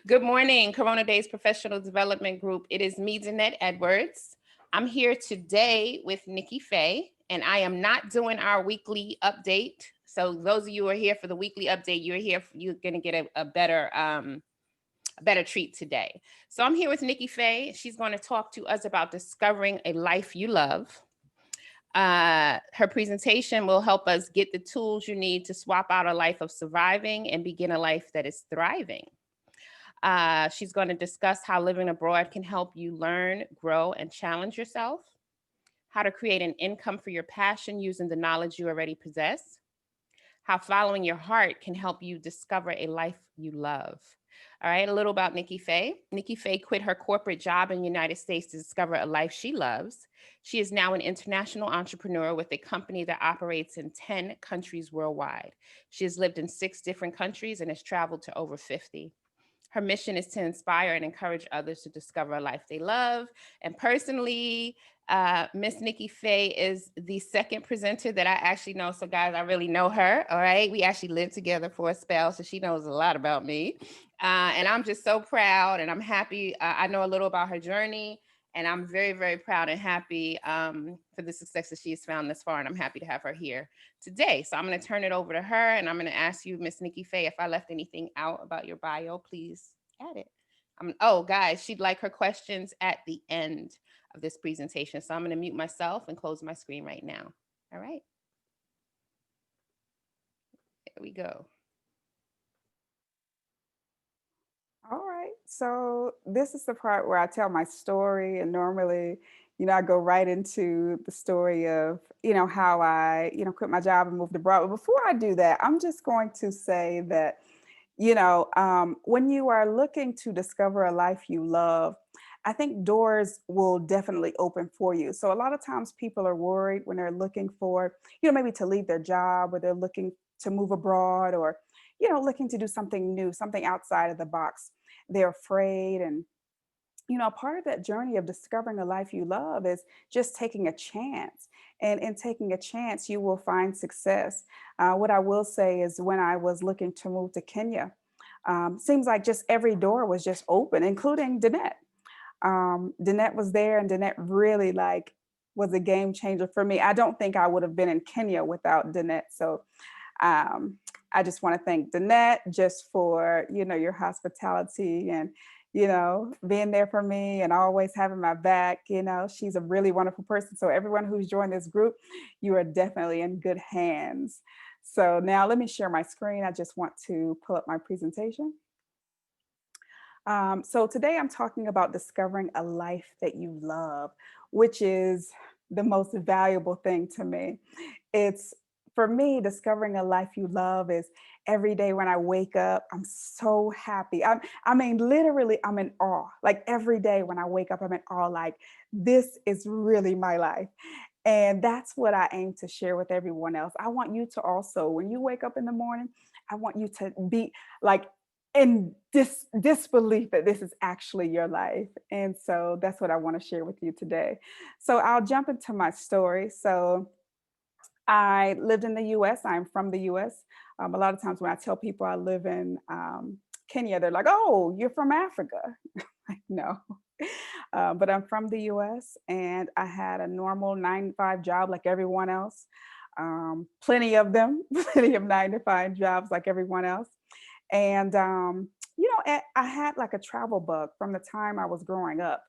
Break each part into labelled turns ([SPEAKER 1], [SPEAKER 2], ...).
[SPEAKER 1] Good morning, Corona Days Professional Development Group. It is me, Danette Edwards. I'm here today with NikkiFaye, and I am not doing our weekly update. So those of you who are here for the weekly update, you're going to get a better treat today. So I'm here with NikkiFaye. She's going to talk to us about discovering a life you love. Her presentation will help us get the tools you need to swap out a life of surviving and begin a life that is thriving. She's going to discuss how living abroad can help you learn, grow, and challenge yourself, how to create an income for your passion using the knowledge you already possess, how following your heart can help you discover a life you love. All right, a little about NikkiFaye. NikkiFaye quit her corporate job in the United States to discover a life she loves. She is now an international entrepreneur with a company that operates in 10 countries worldwide. She has lived in 6 different countries and has traveled to over 50. Her mission is to inspire and encourage others to discover a life they love. And personally, Miss NikkiFaye is the second presenter that I actually know. So guys, I really know her, all right? We actually lived together for a spell, so she knows a lot about me. And I'm just so proud and I'm happy. I know a little about her journey, and I'm very, very proud and happy for the success that she has found thus far. And I'm happy to have her here today. So I'm going to turn it over to her, and I'm going to ask you, Miss NikkiFaye, if I left anything out about your bio, please add it. Oh, guys, she'd like her questions at the end of this presentation. So I'm going to mute myself and close my screen right now. All right. There we go.
[SPEAKER 2] All right. So this is the part where I tell my story, and normally, I go right into the story of, how I, quit my job and moved abroad. But before I do that, I'm just going to say that, when you are looking to discover a life you love, I think doors will definitely open for you. So a lot of times people are worried when they're looking for, maybe to leave their job, or they're looking to move abroad, or, looking to do something new, something outside of the box. They're afraid. And part of that journey of discovering a life you love is just taking a chance. And in taking a chance, you will find success. What I will say is, when I was looking to move to Kenya, seems like just every door was just open, including Danette. Danette was there, and Danette really was a game changer for me. I don't think I would have been in Kenya without Danette. So I just want to thank Danette just for, your hospitality and, being there for me and always having my back. She's a really wonderful person. So everyone who's joined this group, you are definitely in good hands. So now let me share my screen. I just want to pull up my presentation. So today I'm talking about discovering a life that you love, which is the most valuable thing to me. It's For me, discovering a life you love is every day when I wake up, I'm so happy. I mean, literally, I'm in awe. Like every day when I wake up, I'm in awe, like this is really my life. And that's what I aim to share with everyone else. I want you to also, when you wake up in the morning, I want you to be like in disbelief that this is actually your life. And so that's what I want to share with you today. So I'll jump into my story. So I lived in the US. I'm from the US. A lot of times when I tell people I live in Kenya, they're like, oh, you're from Africa. Like, no. But I'm from the US, and I had a normal 9 to 5 job like everyone else. Plenty of them, plenty of 9 to 5 jobs like everyone else. And, I had like a travel bug from the time I was growing up.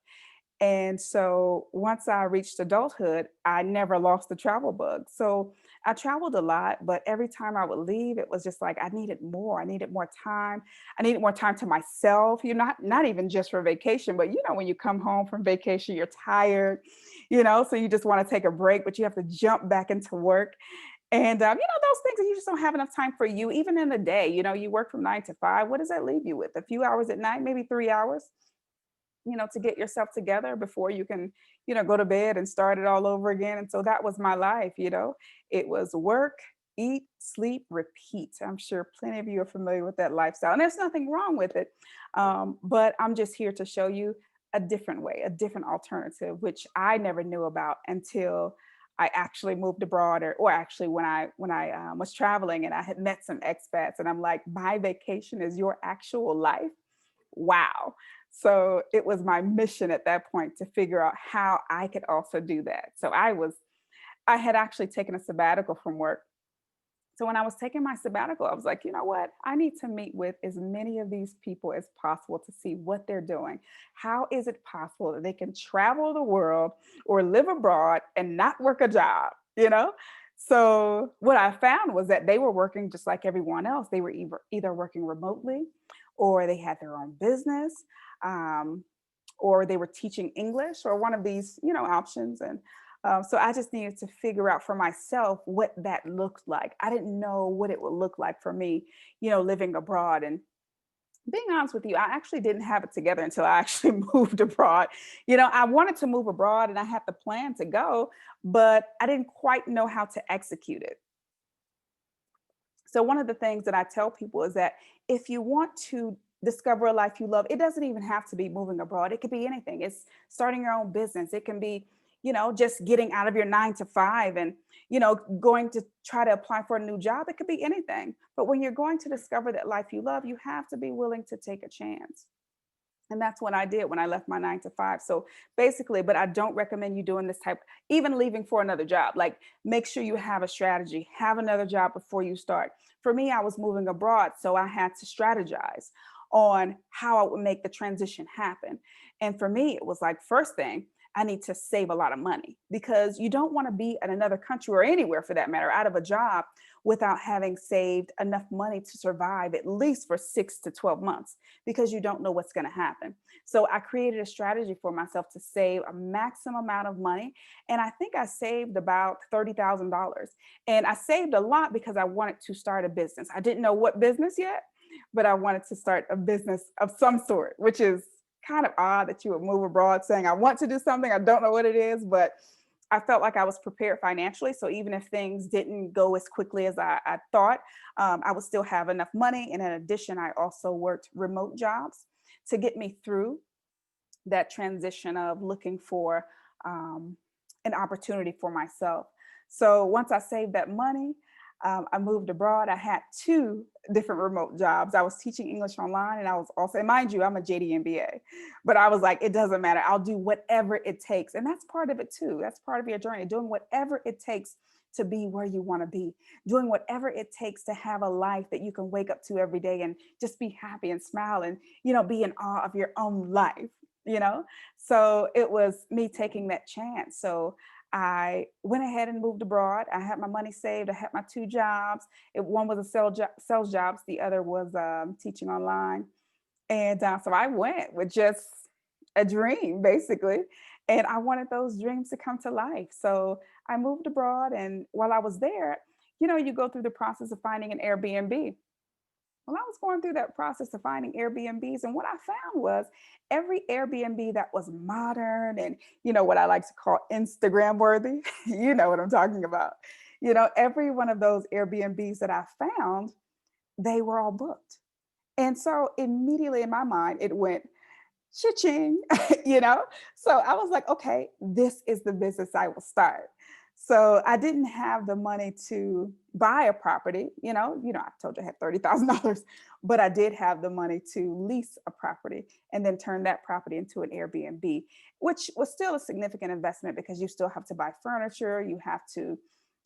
[SPEAKER 2] And so once I reached adulthood, I never lost the travel bug. So I traveled a lot, but every time I would leave, it was just like I needed more. I needed more time. I needed more time to myself. You're not even just for vacation, but when you come home from vacation, you're tired, so you just want to take a break, but you have to jump back into work. And those things that you just don't have enough time for you, even in the day. You work from 9 to 5. What does that leave you with? A few hours at night, maybe 3 hours, to get yourself together before you can, go to bed and start it all over again. And so that was my life. It was work, eat, sleep, repeat. I'm sure plenty of you are familiar with that lifestyle, and there's nothing wrong with it. But I'm just here to show you a different way, a different alternative, which I never knew about until I actually moved abroad, or actually when I was traveling and I had met some expats, and I'm like, my vacation is your actual life. wow. So it was my mission at that point to figure out how I could also do that. So I had actually taken a sabbatical from work. So when I was taking my sabbatical, I was like, you know what? I need to meet with as many of these people as possible to see what they're doing. How is it possible that they can travel the world or live abroad and not work a job? So what I found was that they were working just like everyone else. They were either working remotely, or they had their own business, um, or they were teaching English, or one of these, options. And so I just needed to figure out for myself what that looked like. I didn't know what it would look like for me, living abroad. And being honest with you, I actually didn't have it together until I actually moved abroad. I wanted to move abroad and I had the plan to go, but I didn't quite know how to execute it. So one of the things that I tell people is that if you want to discover a life you love, it doesn't even have to be moving abroad. It could be anything. It's starting your own business. It can be, just getting out of your 9 to 5 and, going to try to apply for a new job. It could be anything. But when you're going to discover that life you love, you have to be willing to take a chance. And that's what I did when I left my 9 to 5. So basically, but I don't recommend you doing this type, even leaving for another job. Like, make sure you have a strategy, have another job before you start. For me, I was moving abroad, so I had to strategize on how I would make the transition happen. And for me, it was like, first thing, I need to save a lot of money, because you don't want to be in another country, or anywhere for that matter, out of a job without having saved enough money to survive at least for 6 to 12 months, because you don't know what's going to happen. So I created a strategy for myself to save a maximum amount of money. And I think I saved about $30,000. And I saved a lot because I wanted to start a business. I didn't know what business yet, but I wanted to start a business of some sort, which is kind of odd that you would move abroad saying, I want to do something, I don't know what it is, but I felt like I was prepared financially. So even if things didn't go as quickly as I thought, I would still have enough money. And in addition, I also worked remote jobs to get me through that transition of looking for um, an opportunity for myself. So once I saved that money, I moved abroad. I had 2 different remote jobs. I was teaching English online, and I was also, and mind you, I'm a JD MBA, but I was like, it doesn't matter. I'll do whatever it takes. And that's part of it too. That's part of your journey, doing whatever it takes to be where you want to be, doing whatever it takes to have a life that you can wake up to every day and just be happy and smile and, be in awe of your own life, you know? So it was me taking that chance. So I went ahead and moved abroad. I had my money saved. I had my 2 jobs. One was a sales jobs. The other was teaching online. And so I went with just a dream, basically. And I wanted those dreams to come to life. So I moved abroad. And while I was there, you go through the process of finding an Airbnb. Well, I was going through that process of finding Airbnbs, and what I found was every Airbnb that was modern and, what I like to call Instagram worthy, you know what I'm talking about. Every one of those Airbnbs that I found, they were all booked. And so immediately in my mind, it went cha-ching, you know? So I was like, okay, this is the business I will start. So I didn't have the money to buy a property, I told you I had $30,000, but I did have the money to lease a property and then turn that property into an Airbnb, which was still a significant investment because you still have to buy furniture, you have to,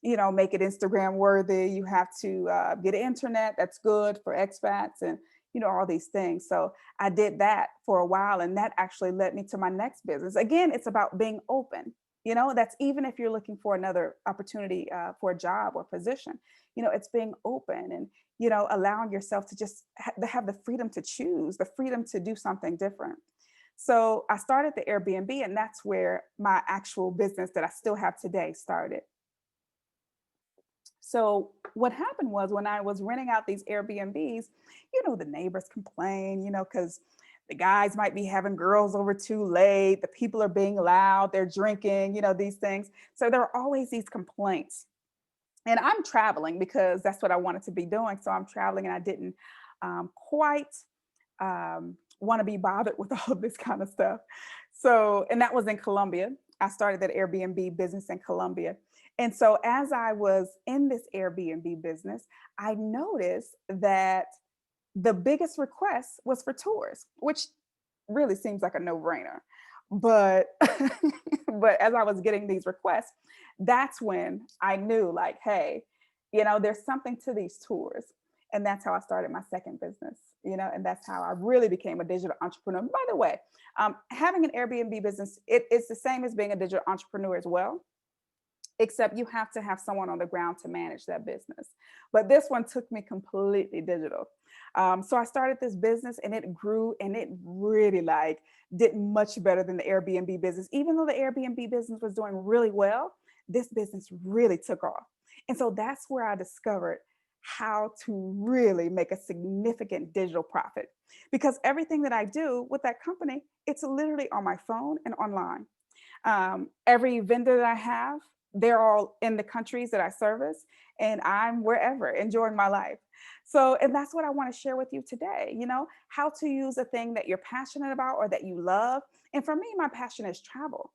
[SPEAKER 2] make it Instagram worthy, you have to get internet that's good for expats and, all these things. So I did that for a while, and that actually led me to my next business. Again, it's about being open. That's even if you're looking for another opportunity for a job or position, it's being open and, allowing yourself to just have the freedom to choose, the freedom to do something different. So I started the Airbnb, and that's where my actual business that I still have today started. So what happened was when I was renting out these Airbnbs, the neighbors complain, because the guys might be having girls over too late, the people are being loud, they're drinking, these things. So there are always these complaints. And I'm traveling because that's what I wanted to be doing. So I'm traveling, and I didn't quite want to be bothered with all of this kind of stuff. So, and that was in Colombia. I started that Airbnb business in Colombia. And so as I was in this Airbnb business, I noticed that the biggest request was for tours, which really seems like a no-brainer. But but as I was getting these requests, that's when I knew like, hey, there's something to these tours. And that's how I started my second business, and that's how I really became a digital entrepreneur. By the way, having an Airbnb business, it's the same as being a digital entrepreneur as well, except you have to have someone on the ground to manage that business. But this one took me completely digital. So I started this business and it grew and it really like did much better than the Airbnb business. Even though the Airbnb business was doing really well, this business really took off. And so that's where I discovered how to really make a significant digital profit, because everything that I do with that company, it's literally on my phone and online. Every vendor that I have, they're all in the countries that I service, and I'm wherever enjoying my life. So, and that's what I want to share with you today, how to use a thing that you're passionate about or that you love. And for me, my passion is travel.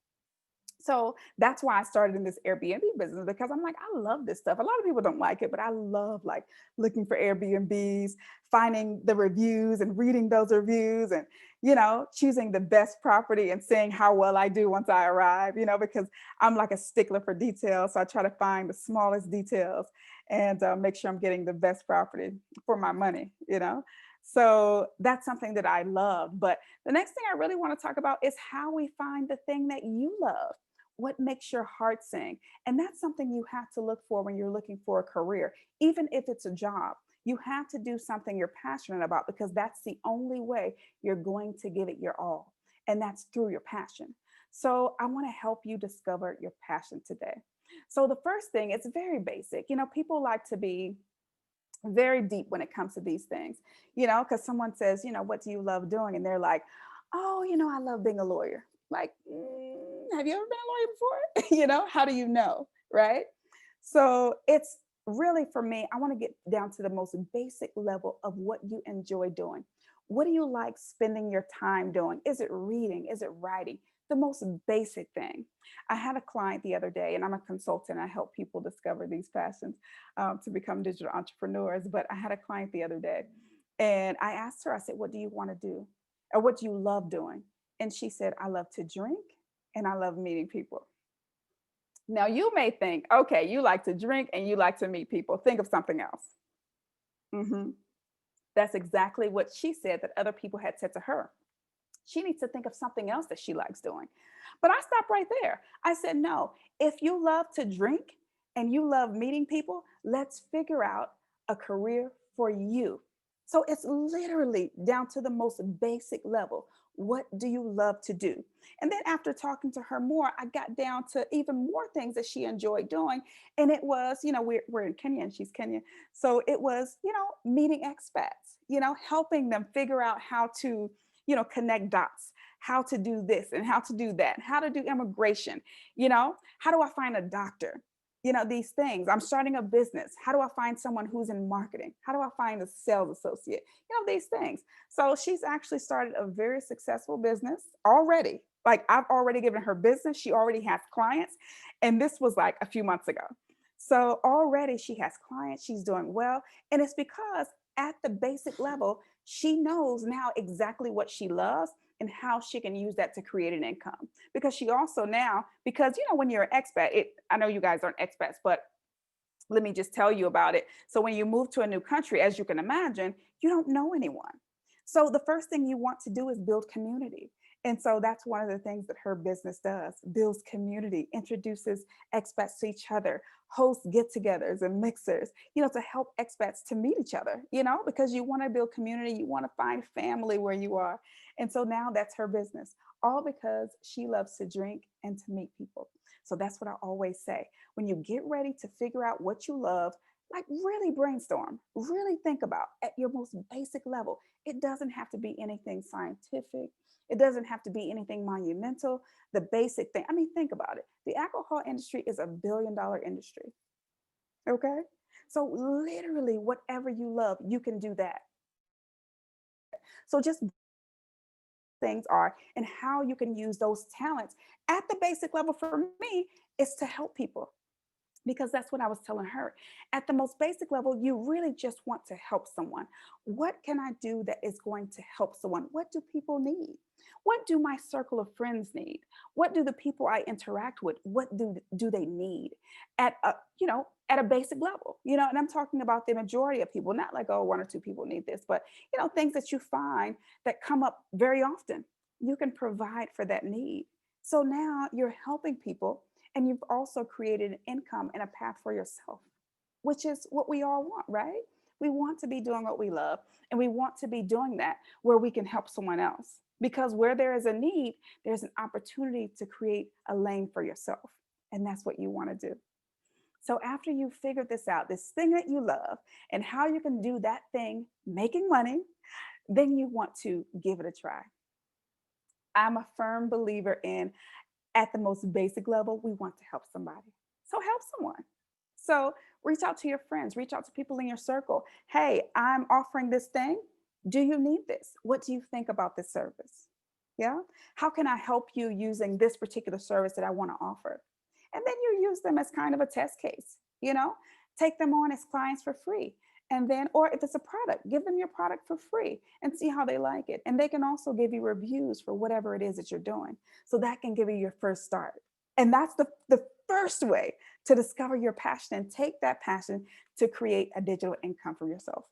[SPEAKER 2] So that's why I started in this Airbnb business, because I'm like, I love this stuff. A lot of people don't like it, but I love like looking for Airbnbs, finding the reviews and reading those reviews and, choosing the best property and seeing how well I do once I arrive, because I'm like a stickler for details. So I try to find the smallest details and make sure I'm getting the best property for my money. So that's something that I love. But the next thing I really want to talk about is how we find the thing that you love. What makes your heart sing? And that's something you have to look for when you're looking for a career, even if it's a job. You have to do something you're passionate about, because that's the only way you're going to give it your all. And that's through your passion. So I want to help you discover your passion today. So the first thing, it's very basic. People like to be very deep when it comes to these things, because someone says, what do you love doing? And they're like, oh, I love being a lawyer. Like, have you ever been a lawyer before? How do you know? Right. So it's really, for me, I want to get down to the most basic level of what you enjoy doing. What do you like spending your time doing? Is it reading? Is it writing? The most basic thing. I had a client the other day, and I'm a consultant. I help people discover these passions to become digital entrepreneurs. But I had a client the other day, and I asked her, I said, what do you want to do? Or what do you love doing? And she said, I love to drink and I love meeting people. Now, you may think, okay, you like to drink and you like to meet people. Think of something else. Mhm. That's exactly what she said that other people had said to her. She needs to think of something else that she likes doing. But I stopped right there. I said, no, if you love to drink and you love meeting people, let's figure out a career for you. So it's literally down to the most basic level. What do you love to do? And then after talking to her more, I got down to even more things that she enjoyed doing. And it was, we're in Kenya and she's Kenyan. So it was, meeting expats, helping them figure out how to connect dots, how to do this and how to do that, how to do immigration, how do I find a doctor? These things. I'm starting a business. How do I find someone who's in marketing? How do I find a sales associate? These things. So she's actually started a very successful business already. Like, I've already given her business. She already has clients. And this was like a few months ago. So already she has clients. She's doing well. And it's because at the basic level, she knows now exactly what she loves and how she can use that to create an income. Because she also now, because when you're an expat, I know you guys aren't expats, but let me just tell you about it. So when you move to a new country, as you can imagine, you don't know anyone. So the first thing you want to do is build community. And so that's one of the things that her business does: builds community, introduces expats to each other, hosts get-togethers and mixers, to help expats to meet each other, because you want to build community, you want to find family where you are. And so now that's her business, all because she loves to drink and to meet people. So that's what I always say. When you get ready to figure out what you love, like, really brainstorm, really think about at your most basic level. It doesn't have to be anything scientific. It doesn't have to be anything monumental. The basic thing. I mean, think about it. The alcohol industry is $1 billion industry. Okay. So literally whatever you love, you can do that. So just things are and how you can use those talents at the basic level for me is to help people. because that's what I was telling her. At the most basic level, you really just want to help someone. What can I do that is going to help someone? What do people need? What do my circle of friends need? What do the people I interact with, what do they need at a, at a basic level? And I'm talking about the majority of people, not like, oh, one or two people need this, but things that you find that come up very often. You can provide for that need. So now you're helping people, and you've also created an income and a path for yourself, which is what we all want, right? We want to be doing what we love, and we want to be doing that where we can help someone else. Because where there is a need, there's an opportunity to create a lane for yourself. And that's what you want to do. So after you figure this out, this thing that you love, and how you can do that thing making money, then you want to give it a try. I'm a firm believer in, at the most basic level, we want to help somebody. So help someone. So reach out to your friends, reach out to people in your circle. Hey, I'm offering this thing. Do you need this? What do you think about this service? Yeah. How can I help you using this particular service that I want to offer? And then you use them as kind of a test case, take them on as clients for free. And then, or if it's a product, give them your product for free and see how they like it. And they can also give you reviews for whatever it is that you're doing. So that can give you your first start. And that's the first way to discover your passion and take that passion to create a digital income for yourself.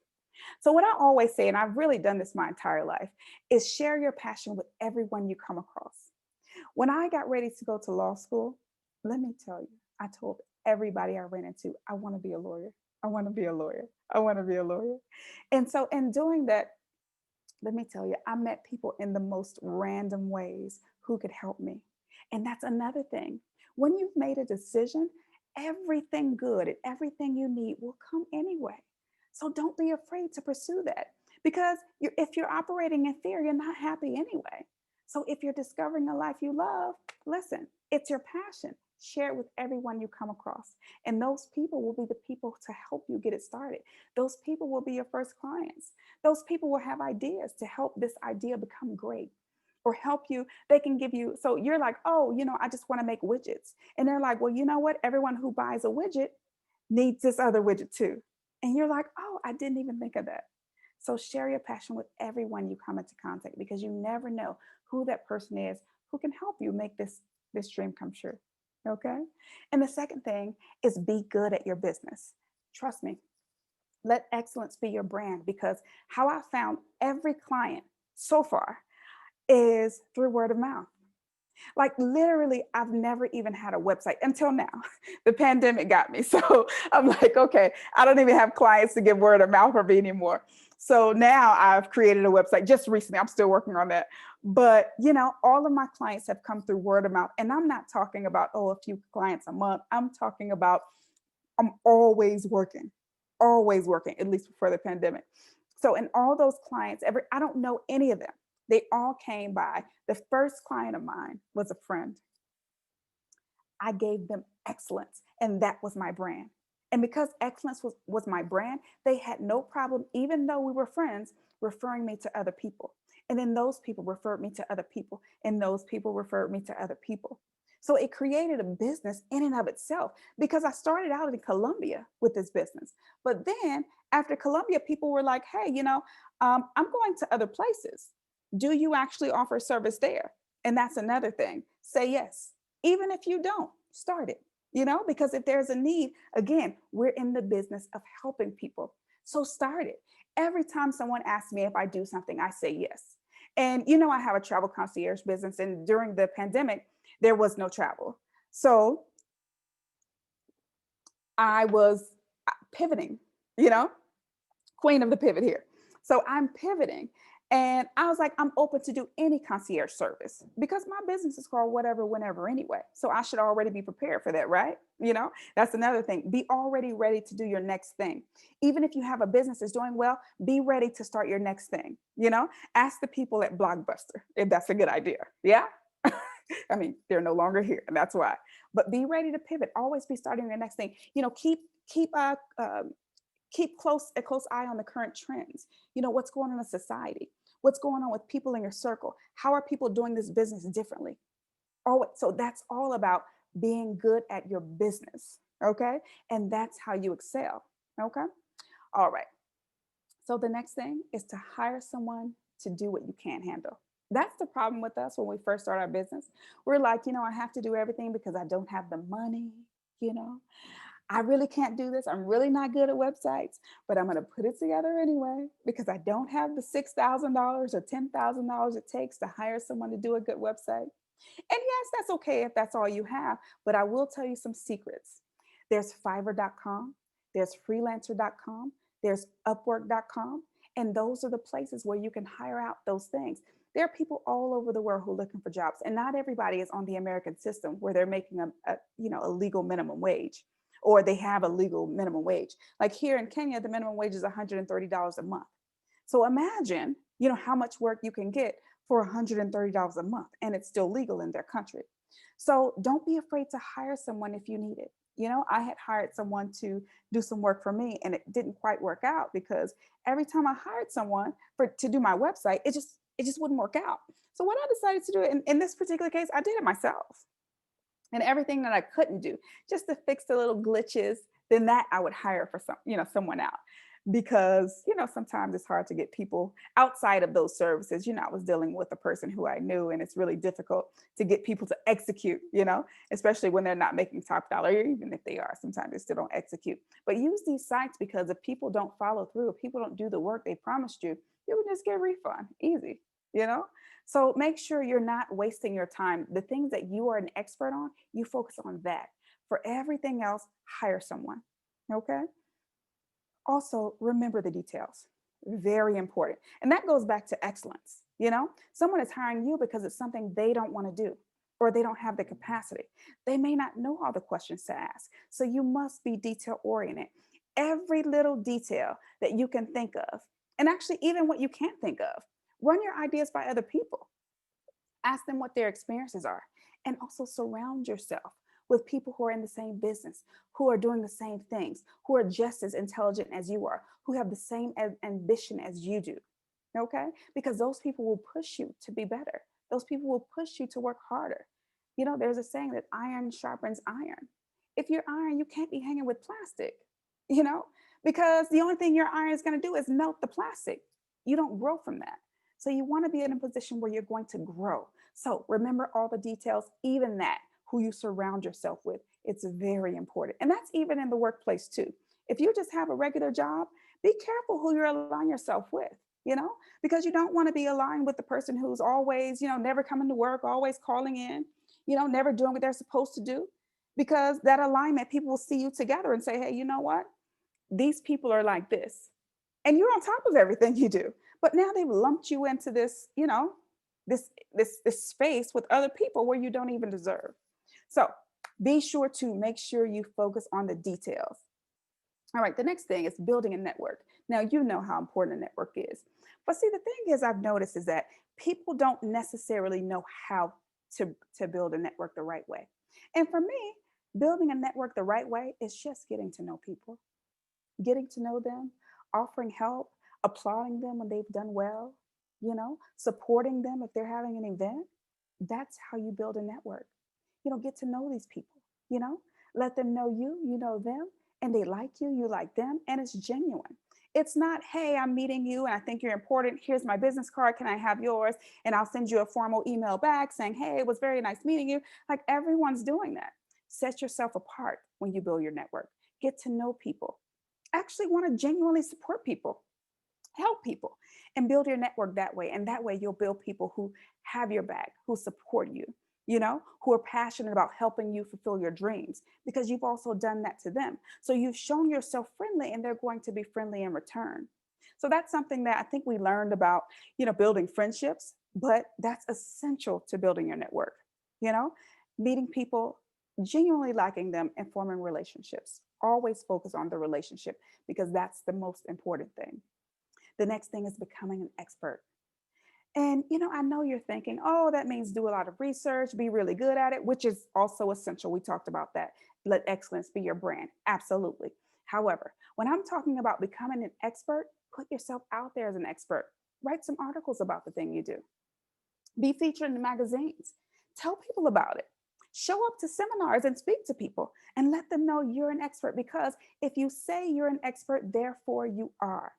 [SPEAKER 2] So, what I always say, and I've really done this my entire life, is share your passion with everyone you come across. When I got ready to go to law school, let me tell you, I told everybody I ran into, I want to be a lawyer. I want to be a lawyer. I want to be a lawyer. And so, in doing that, let me tell you, I met people in the most random ways who could help me. And that's another thing. When you've made a decision, everything good and everything you need will come anyway. So don't be afraid to pursue that, because if you're operating in fear, you're not happy anyway. So if you're discovering a life you love, listen, it's your passion. Share it with everyone you come across. And those people will be the people to help you get it started. Those people will be your first clients. Those people will have ideas to help this idea become great, or help you. They can give you, so you're like, oh, I just want to make widgets. And they're like, well, you know what? Everyone who buys a widget needs this other widget too. And you're like, oh, I didn't even think of that. So share your passion with everyone you come into contact, because you never know who that person is who can help you make this dream come true. Okay. And the second thing is, be good at your business. Trust me, let excellence be your brand, because how I found every client so far is through word of mouth. Like literally, I've never even had a website until now. The pandemic got me. So I'm like, okay, I don't even have clients to give word of mouth for me anymore. So now I've created a website just recently. I'm still working on that. But, all of my clients have come through word of mouth. And I'm not talking about, oh, a few clients a month. I'm talking about, I'm always working, at least before the pandemic. So in all those clients, I don't know any of them. They all came by. The first client of mine was a friend. I gave them excellence, and that was my brand. And because excellence was my brand, they had no problem, even though we were friends, referring me to other people. And then those people referred me to other people, and those people referred me to other people. So it created a business in and of itself, because I started out in Colombia with this business. But then after Colombia, people were like, hey, I'm going to other places. Do you actually offer service there? And that's another thing. Say yes. Even if you don't, start it, because if there's a need, again, we're in the business of helping people. So start it. Every time someone asks me if I do something, I say yes. And I have a travel concierge business, and during the pandemic, there was no travel. So I was pivoting, you know, queen of the pivot here. So I'm pivoting. And I was like, I'm open to do any concierge service, because my business is called whatever, whenever anyway. So I should already be prepared for that, right? That's another thing. Be already ready to do your next thing. Even if you have a business that's doing well, be ready to start your next thing. Ask the people at Blockbuster if that's a good idea. Yeah. I mean, they're no longer here, and that's why. But be ready to pivot. Always be starting your next thing. Keep a close eye on the current trends. What's going on in society, what's going on with people in your circle. How are people doing this business differently? So that's all about being good at your business. Okay. And that's how you excel. Okay. All right. So the next thing is to hire someone to do what you can't handle. That's the problem with us when we first start our business. We're like, I have to do everything because I don't have the money, you know. I really can't do this. I'm really not good at websites, but I'm going to put it together anyway because I don't have the $6,000 or $10,000 it takes to hire someone to do a good website. And yes, that's okay if that's all you have, but I will tell you some secrets. There's Fiverr.com, there's freelancer.com, there's upwork.com, and those are the places where you can hire out those things. There are people all over the world who are looking for jobs, and not everybody is on the American system where they're making a legal minimum wage, or they have a legal minimum wage. Like here in Kenya, the minimum wage is $130 a month. So imagine, how much work you can get for $130 a month, and it's still legal in their country. So don't be afraid to hire someone if you need it. I had hired someone to do some work for me, and it didn't quite work out because every time I hired someone to do my website, it just wouldn't work out. So what I decided to do in this particular case, I did it myself. And everything that I couldn't do, just to fix the little glitches, then that I would hire for someone out. Because, sometimes it's hard to get people outside of those services. I was dealing with a person who I knew, and it's really difficult to get people to execute, especially when they're not making top dollar, or even if they are, sometimes they still don't execute. But use these sites because if people don't follow through, if people don't do the work they promised you, you can just get a refund. Easy, you know? So make sure you're not wasting your time. The things that you are an expert on, you focus on that. For everything else, hire someone. Okay. Also, remember the details. Very important. And that goes back to excellence. Someone is hiring you because it's something they don't want to do or they don't have the capacity. They may not know all the questions to ask. So you must be detail oriented. Every little detail that you can think of, and actually, even what you can't think of, run your ideas by other people. Ask them what their experiences are, and also surround yourself with people who are in the same business, who are doing the same things, who are just as intelligent as you are, who have the same ambition as you do. Okay? Because those people will push you to be better. Those people will push you to work harder. There's a saying that iron sharpens iron. If you're iron, you can't be hanging with plastic, you know, because the only thing your iron is going to do is melt the plastic. You don't grow from that. So you want to be in a position where you're going to grow. So remember all the details, even that, who you surround yourself with. It's very important. And that's even in the workplace too. If you just have a regular job, be careful who you're aligning yourself with, because you don't want to be aligned with the person who's always, never coming to work, always calling in, never doing what they're supposed to do. Because that alignment, people will see you together and say, hey, you know what? These people are like this. And you're on top of everything you do. But now they've lumped you into this, this space with other people where you don't even deserve. So be sure to make sure you focus on the details. All right, the next thing is building a network. Now, you know how important a network is. But see, the thing is, I've noticed is that people don't necessarily know how to build a network the right way. And for me, building a network the right way is just getting to know people, getting to know them, offering help, applauding them when they've done well, supporting them if they're having an event. That's how you build a network. Get to know these people, you know, let them know you, you know them, and they like you, you like them, and it's genuine. It's not, hey, I'm meeting you and I think you're important. Here's my business card. Can I have yours? And I'll send you a formal email back saying, hey, it was very nice meeting you. Like everyone's doing that. Set yourself apart when you build your network. Get to know people. Actually want to genuinely support people, help people, and build your network that way. And that way you'll build people who have your back, who support you, who are passionate about helping you fulfill your dreams because you've also done that to them. So you've shown yourself friendly and they're going to be friendly in return. So that's something that I think we learned about, building friendships, but that's essential to building your network, you know, meeting people, genuinely liking them and forming relationships. Always focus on the relationship because that's the most important thing. The next thing is becoming an expert. And, I know you're thinking, oh, that means do a lot of research, be really good at it, which is also essential. We talked about that. Let excellence be your brand. Absolutely. However, when I'm talking about becoming an expert, put yourself out there as an expert. Write some articles about the thing you do. Be featured in the magazines. Tell people about it. Show up to seminars and speak to people and let them know you're an expert, because if you say you're an expert, therefore you are.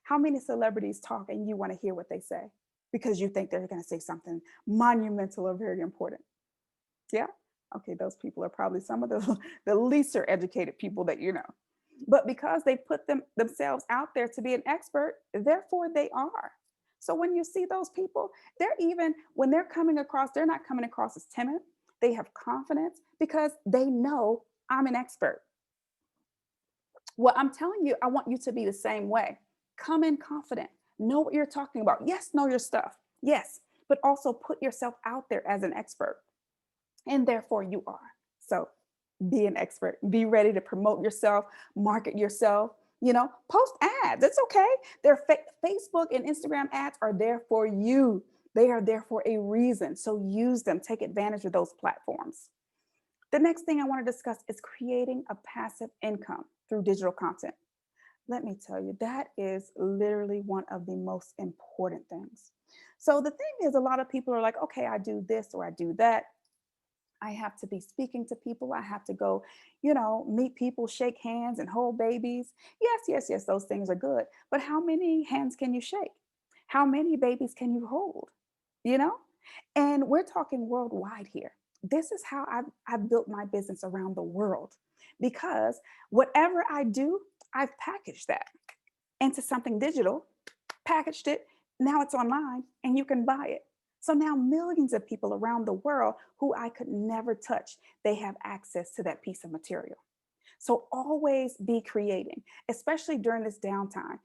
[SPEAKER 2] How many celebrities talk and you want to hear what they say because you think they're going to say something monumental or very important? Yeah. Okay, those people are probably some of the, the least educated people that you know. But because they put themselves out there to be an expert, therefore they are. So when you see those people, they're even when they're coming across, they're not coming across as timid. They have confidence because they know I'm an expert. Well, I'm telling you, I want you to be the same way. Come in confident. Know what you're talking about. Yes, know your stuff. Yes, but also put yourself out there as an expert. And therefore you are. So be an expert. Be ready to promote yourself, market yourself, post ads. It's okay. Their Facebook and Instagram ads are there for you. They are there for a reason. So use them. Take advantage of those platforms. The next thing I want to discuss is creating a passive income through digital content. Let me tell you, that is literally one of the most important things. So the thing is, a lot of people are like, okay, I do this or I do that. I have to be speaking to people. I have to go, meet people, shake hands and hold babies. Yes, yes, yes, those things are good. But how many hands can you shake? How many babies can you hold? You know? And we're talking worldwide here. This is how I've built my business around the world, because whatever I do, I've packaged that into something digital, packaged it. Now it's online and you can buy it. So now millions of people around the world who I could never touch, they have access to that piece of material. So always be creating, especially during this downtime.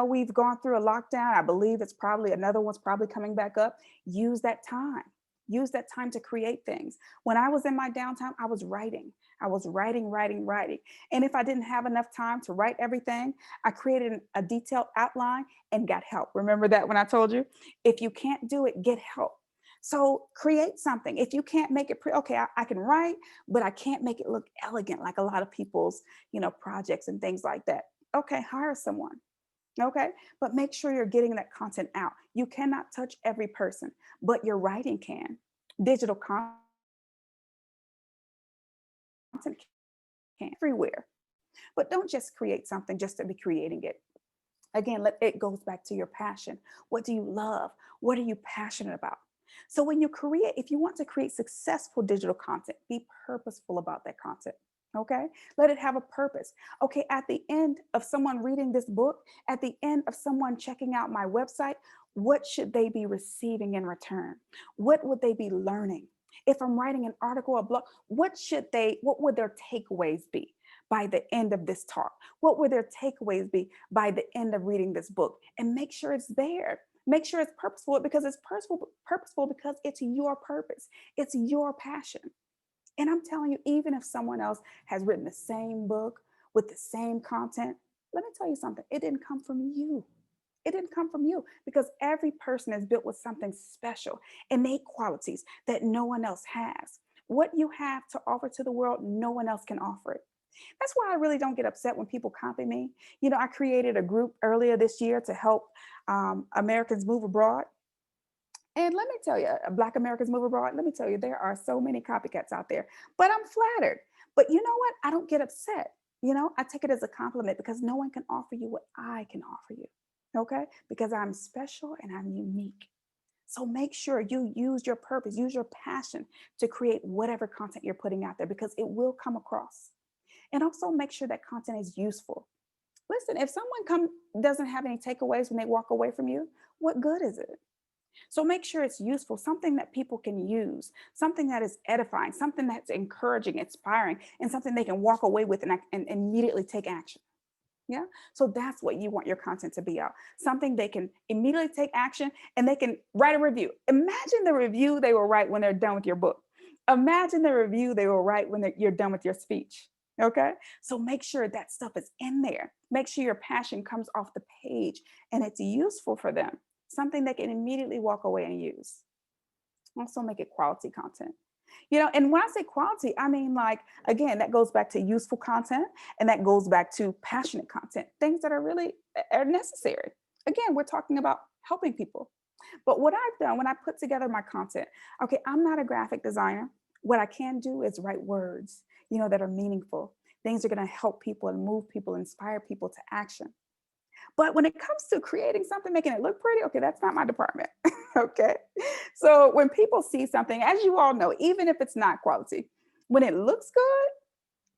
[SPEAKER 2] We've gone through a lockdown. I believe it's probably another one's probably coming back up. Use that time. Use that time to create things. When I was in my downtime, I was writing. I was writing, writing, writing. And if I didn't have enough time to write everything, I created a detailed outline and got help. Remember that when I told you? If you can't do it, get help. So create something. If you can't make it okay, I can write, but I can't make it look elegant like a lot of people's, projects and things like that. Okay, hire someone. Okay, but make sure you're getting that content out. You cannot touch every person, but your writing can. Digital content can everywhere. But don't just create something just to be creating it. Again, it goes back to your passion. What do you love? What are you passionate about? So when you create, if you want to create successful digital content, be purposeful about that content. Okay, let it have a purpose. Okay, at the end of someone reading this book, at the end of someone checking out my website, what should they be receiving in return? What would they be learning? If I'm writing an article, a blog, what would their takeaways be by the end of this talk? What would their takeaways be by the end of reading this book? And make sure it's there. Make sure it's purposeful, because it's purposeful because it's your purpose. It's your passion. And I'm telling you, even if someone else has written the same book with the same content, let me tell you something. It didn't come from you. It didn't come from you, because every person is built with something special, innate qualities that no one else has. What you have to offer to the world, no one else can offer it. That's why I really don't get upset when people copy me. I created a group earlier this year to help Americans move abroad. And let me tell you, Black Americans move abroad. Let me tell you, there are so many copycats out there, but I'm flattered. But you know what? I don't get upset. I take it as a compliment, because no one can offer you what I can offer you. Okay? Because I'm special and I'm unique. So make sure you use your purpose, use your passion to create whatever content you're putting out there, because it will come across. And also make sure that content is useful. Listen, if someone doesn't have any takeaways when they walk away from you, what good is it? So make sure it's useful, something that people can use, something that is edifying, something that's encouraging, inspiring, and something they can walk away with and immediately take action. Yeah. So that's what you want your content to be out. Something they can immediately take action and they can write a review. Imagine the review they will write when they're done with your book. Imagine the review they will write when you're done with your speech. Okay. So make sure that stuff is in there. Make sure your passion comes off the page and it's useful for them. Something they can immediately walk away and use. Also make it quality content. And when I say quality, I mean, like, again, that goes back to useful content, and that goes back to passionate content, things that are really are necessary. Again, we're talking about helping people. But what I've done when I put together my content, okay, I'm not a graphic designer. What I can do is write words, that are meaningful. Things are going to help people and move people, inspire people to action. But when it comes to creating something, making it look pretty, okay, that's not my department. Okay. So when people see something, as you all know, even if it's not quality, when it looks good,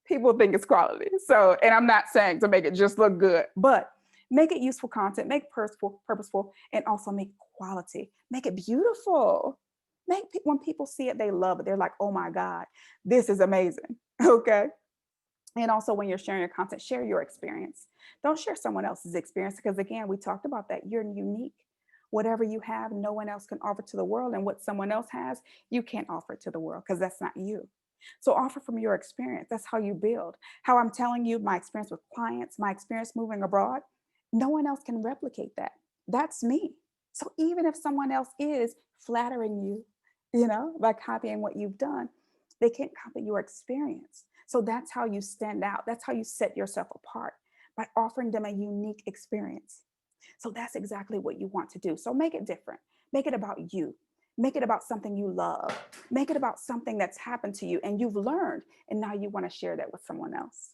[SPEAKER 2] people think it's quality. So, and I'm not saying to make it just look good, but make it useful content, make purposeful, and also make quality, make it beautiful. When people see it, they love it. They're like, oh my God, this is amazing. Okay. And also, when you're sharing your content, share your experience. Don't share someone else's experience because, again, we talked about that. You're unique. Whatever you have, no one else can offer to the world. And what someone else has, you can't offer to the world because that's not you. So offer from your experience. That's how you build. How I'm telling you, my experience with clients, my experience moving abroad, no one else can replicate that. That's me. So even if someone else is flattering you, by copying what you've done, they can't copy your experience. So that's how you stand out. That's how you set yourself apart, by offering them a unique experience. So that's exactly what you want to do. So make it different. Make it about you. Make it about something you love. Make it about something that's happened to you and you've learned, and now you want to share that with someone else.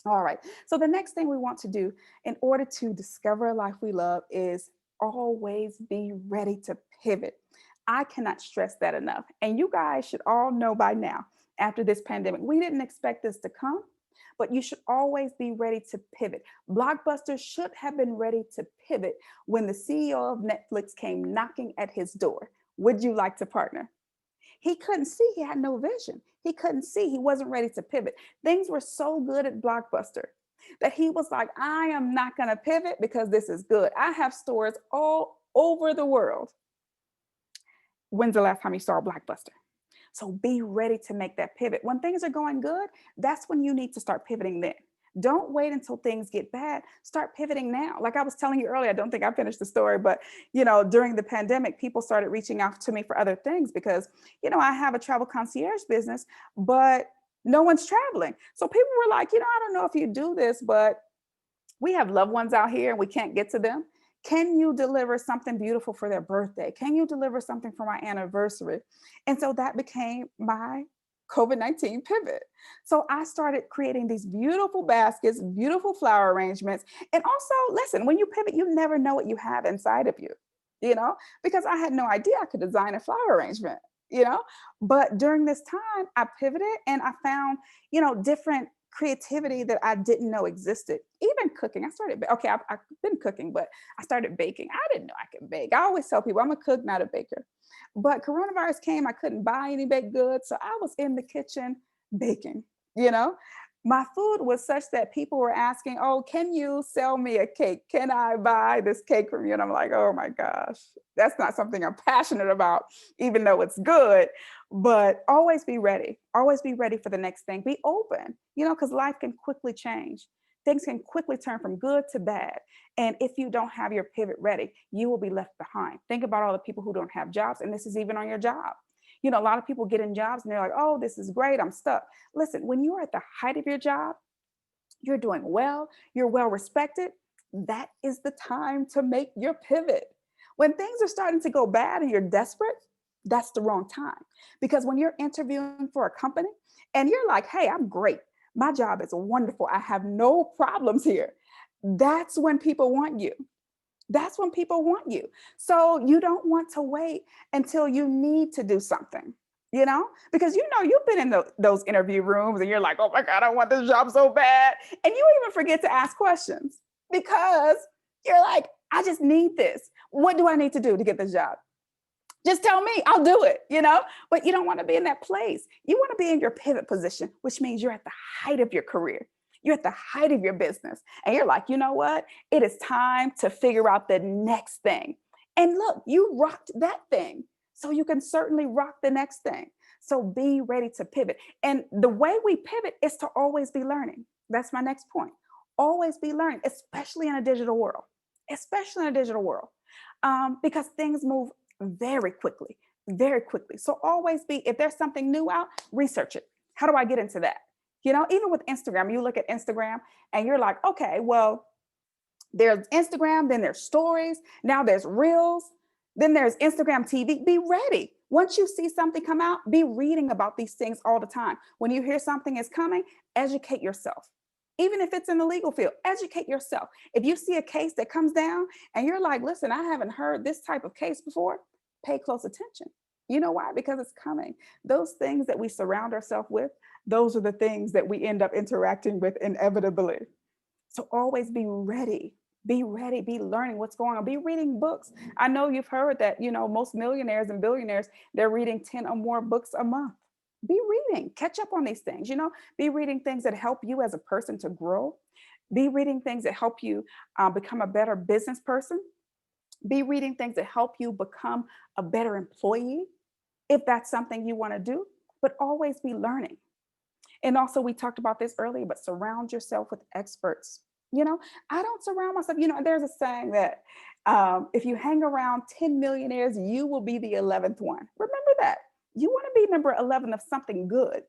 [SPEAKER 2] All right. So the next thing we want to do in order to discover a life we love is always be ready to pivot. I cannot stress that enough. And you guys should all know by now, after this pandemic, we didn't expect this to come, but you should always be ready to pivot. Blockbuster should have been ready to pivot when the CEO of Netflix came knocking at his door. Would you like to partner? He couldn't see, he had no vision. He couldn't see, he wasn't ready to pivot. Things were so good at Blockbuster that he was like, I am not going to pivot because this is good. I have stores all over the world. When's the last time you saw a Blockbuster? So be ready to make that pivot. When things are going good, that's when you need to start pivoting then. Don't wait until things get bad. Start pivoting now. Like I was telling you earlier, I don't think I finished the story, but during the pandemic, people started reaching out to me for other things because, I have a travel concierge business, but no one's traveling. So people were like, I don't know if you do this, but we have loved ones out here and we can't get to them. Can you deliver something beautiful for their birthday? Can you deliver something for my anniversary? And so that became my COVID-19 pivot. So I started creating these beautiful baskets, beautiful flower arrangements. And also, listen, when you pivot, you never know what you have inside of you, because I had no idea I could design a flower arrangement, you know. But during this time, I pivoted and I found, different creativity that I didn't know existed. Even cooking, I started, okay, I've been cooking, but I started baking. I didn't know I could bake. I always tell people I'm a cook, not a baker. But coronavirus came, I couldn't buy any baked goods. So I was in the kitchen baking, you know. My food was such that people were asking, oh, can you sell me a cake? Can I buy this cake from you? And I'm like, oh my gosh, that's not something I'm passionate about, even though it's good. But always be ready. Always be ready for the next thing. Be open, because life can quickly change. Things can quickly turn from good to bad. And if you don't have your pivot ready, you will be left behind. Think about all the people who don't have jobs, and this is even on your job. A lot of people get in jobs and they're like, oh, this is great, I'm stuck. Listen, when you're at the height of your job, you're doing well, you're well respected, that is the time to make your pivot. When things are starting to go bad and you're desperate, that's the wrong time. Because when you're interviewing for a company and you're like, hey, I'm great, my job is wonderful, I have no problems here, that's when people want you. That's when people want you. So you don't want to wait until you need to do something, because you've been in those interview rooms and you're like, oh my God, I want this job so bad. And you even forget to ask questions because you're like, I just need this. What do I need to do to get this job? Just tell me, I'll do it, but you don't want to be in that place. You want to be in your pivot position, which means you're at the height of your career. You're at the height of your business. And you're like, you know what? It is time to figure out the next thing. And look, you rocked that thing. So you can certainly rock the next thing. So be ready to pivot. And the way we pivot is to always be learning. That's my next point. Always be learning, especially in a digital world, because things move very quickly, very quickly. So always be, if there's something new out, research it. How do I get into that? Even with Instagram, you look at Instagram and you're like, okay, well, there's Instagram, then there's stories, now there's reels. Then there's Instagram TV. Be ready. Once you see something come out, be reading about these things all the time. When you hear something is coming, educate yourself. Even if it's in the legal field, educate yourself. If you see a case that comes down and you're like, listen, I haven't heard this type of case before, pay close attention. You know why? Because it's coming. Those things that we surround ourselves with, those are the things that we end up interacting with inevitably. So always be ready, be learning what's going on, be reading books. I know you've heard that, most millionaires and billionaires, they're reading 10 or more books a month. Be reading, catch up on these things, be reading things that help you as a person to grow. Be reading things that help you become a better business person. Be reading things that help you become a better employee, if that's something you want to do, but always be learning. And also, we talked about this earlier, but surround yourself with experts. You know, I don't surround myself. There's a saying that if you hang around 10 millionaires, you will be the 11th one. Remember that. You want to be number 11 of something good.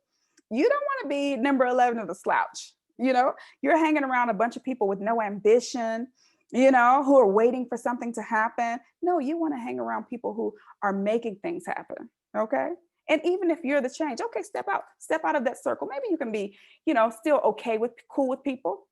[SPEAKER 2] You don't want to be number 11 of the slouch. You're hanging around a bunch of people with no ambition, who are waiting for something to happen. No, you want to hang around people who are making things happen. Okay. And even if you're the change, okay, step out of that circle. Maybe you can be, still okay with cool with people,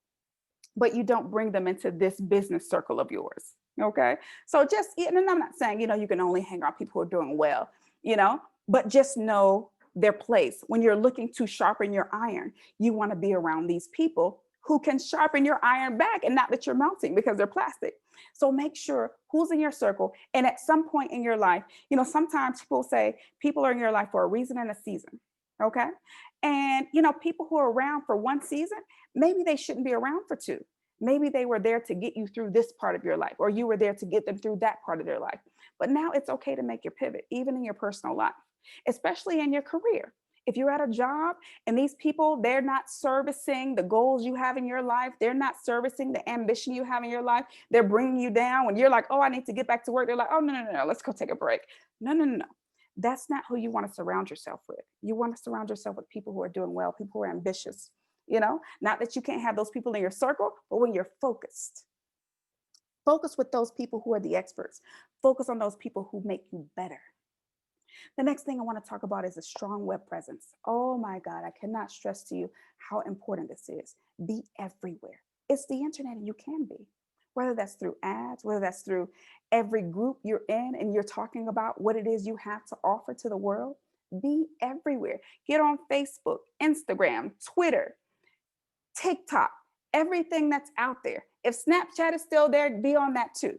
[SPEAKER 2] but you don't bring them into this business circle of yours. Okay. So just, and I'm not saying, you can only hang around people who are doing well, you know, but just know their place. When you're looking to sharpen your iron, you want to be around these people who can sharpen your iron back, and not that you're melting because they're plastic. So make sure who's in your circle. And at some point in your life, sometimes people say people are in your life for a reason and a season. Okay. And, people who are around for one season, maybe they shouldn't be around for two. Maybe they were there to get you through this part of your life, or you were there to get them through that part of their life. But now it's okay to make your pivot, even in your personal life, especially in your career. If you're at a job and these people, they're not servicing the goals you have in your life, they're not servicing the ambition you have in your life, they're bringing you down when you're like, oh, I need to get back to work. They're like, oh, no, no, no, no, let's go take a break. No, no, no, no. That's not who you want to surround yourself with. You want to surround yourself with people who are doing well, people who are ambitious. Not that you can't have those people in your circle, but when you're focus with those people who are the experts. Focus on those people who make you better. The next thing I want to talk about is a strong web presence. Oh my God, I cannot stress to you how important this is. Be everywhere. It's the internet and you can be. Whether that's through ads, whether that's through every group you're in and you're talking about what it is you have to offer to the world, be everywhere. Get on Facebook, Instagram, Twitter, TikTok, everything that's out there. If Snapchat is still there, be on that too.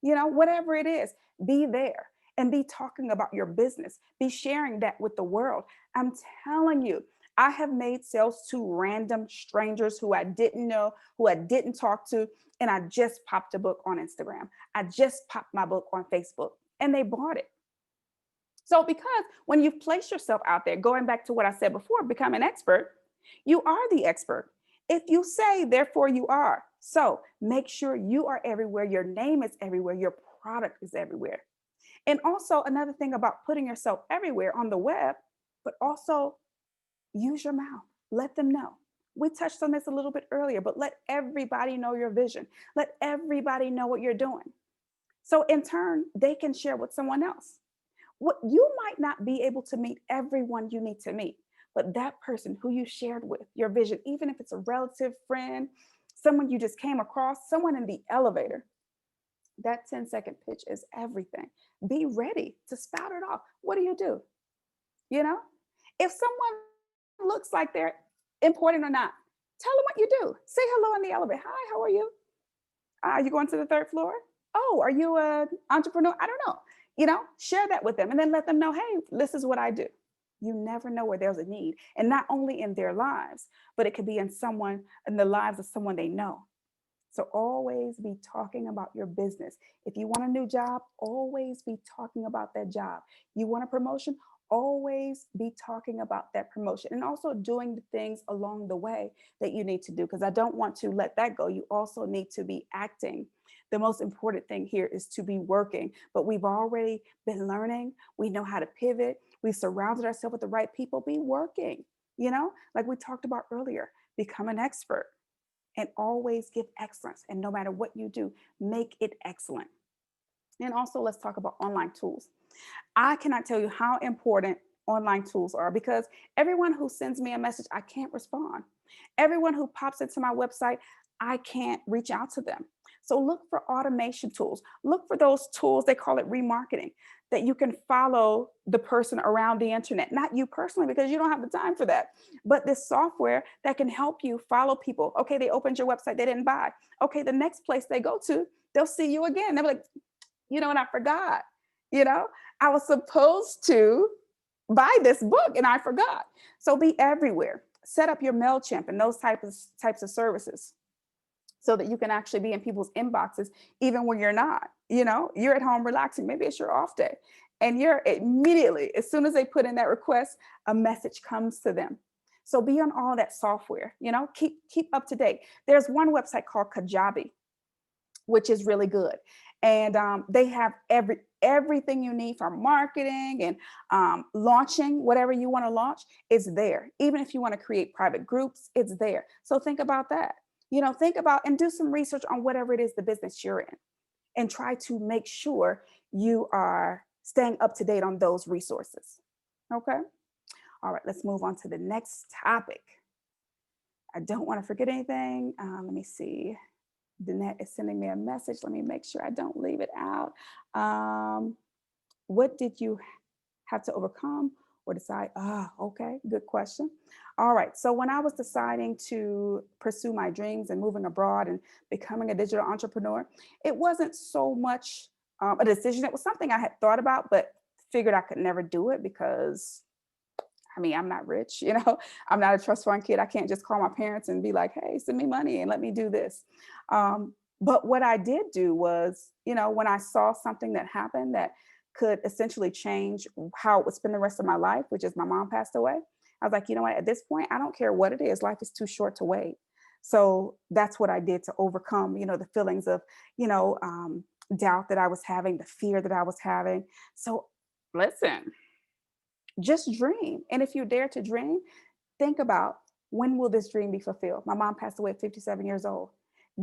[SPEAKER 2] Whatever it is, be there and be talking about your business. Be sharing that with the world. I'm telling you, I have made sales to random strangers who I didn't know, who I didn't talk to, and I just popped a book on Instagram. I just popped my book on Facebook, and they bought it. So because when you've placed yourself out there, going back to what I said before, become an expert, you are the expert. If you say, therefore you are. So make sure you are everywhere. Your name is everywhere. Your product is everywhere. And also another thing about putting yourself everywhere on the web, but also use your mouth. Let them know. We touched on this a little bit earlier, but let everybody know your vision. Let everybody know what you're doing. So in turn, they can share with someone else. What you might not be able to meet everyone you need to meet, but that person who you shared with your vision, even if it's a relative, friend, someone you just came across, someone in the elevator, that 10-second pitch is everything. Be ready to spout it off. What do? You know, if someone looks like they're important or not, tell them what you do. Say hello in the elevator. Hi, how are you? Are you going to the third floor? Oh, are you an entrepreneur? I don't know. Share that with them and then let them know, hey, this is what I do. You never know where there's a need. And not only in their lives, but it could be in the lives of someone they know. So always be talking about your business. If you want a new job, always be talking about that job. You want a promotion, always be talking about that promotion and also doing the things along the way that you need to do, because I don't want to let that go. You also need to be acting. The most important thing here is to be working, but we've already been learning. We know how to pivot. We've surrounded ourselves with the right people. Be working, like we talked about earlier, become an expert and always give excellence. And no matter what you do, make it excellent. And also, let's talk about online tools. I cannot tell you how important online tools are, because everyone who sends me a message, I can't respond. Everyone who pops into my website, I can't reach out to them. So look for automation tools. Look for those tools, they call it remarketing, that you can follow the person around the internet, not you personally, because you don't have the time for that, but this software that can help you follow people. Okay, they opened your website, they didn't buy. Okay, the next place they go to, they'll see you again. They'll be like, you know, and I forgot, you know, I was supposed to buy this book and I forgot. So be everywhere. Set up your MailChimp and those types of services so that you can actually be in people's inboxes even when you're not. You know, you're at home relaxing. Maybe it's your off day. And you're immediately, as soon as they put in that request, a message comes to them. So be on all that software, you know, keep up to date. There's one website called Kajabi, which is really good. And they have everything you need for marketing and launching whatever you want to launch is there. Even if you want to create private groups, it's there. So think about that. You know, think about and do some research on whatever it is the business you're in, and try to make sure you are staying up to date on those resources. Okay. All right, let's move on to the next topic. I don't want to forget anything. Let me see. Danette is sending me a message. Let me make sure I don't leave it out. What did you have to overcome or decide? Okay, good question. All right, so when I was deciding to pursue my dreams and moving abroad and becoming a digital entrepreneur, it wasn't so much a decision. It was something I had thought about, but figured I could never do it because I mean, I'm not rich, you know, I'm not a trust fund kid. I can't just call my parents and be like, hey, send me money and let me do this. But what I did do was, you know, when I saw something that happened that could essentially change how it would spend the rest of my life, which is my mom passed away, I was like, you know what, at this point, I don't care what it is. Life is too short to wait. So that's what I did to overcome, you know, the feelings of, you know, doubt that I was having, the fear that I was having. So listen, just dream. And if you dare to dream, think about, when will this dream be fulfilled? My mom passed away at 57 years old.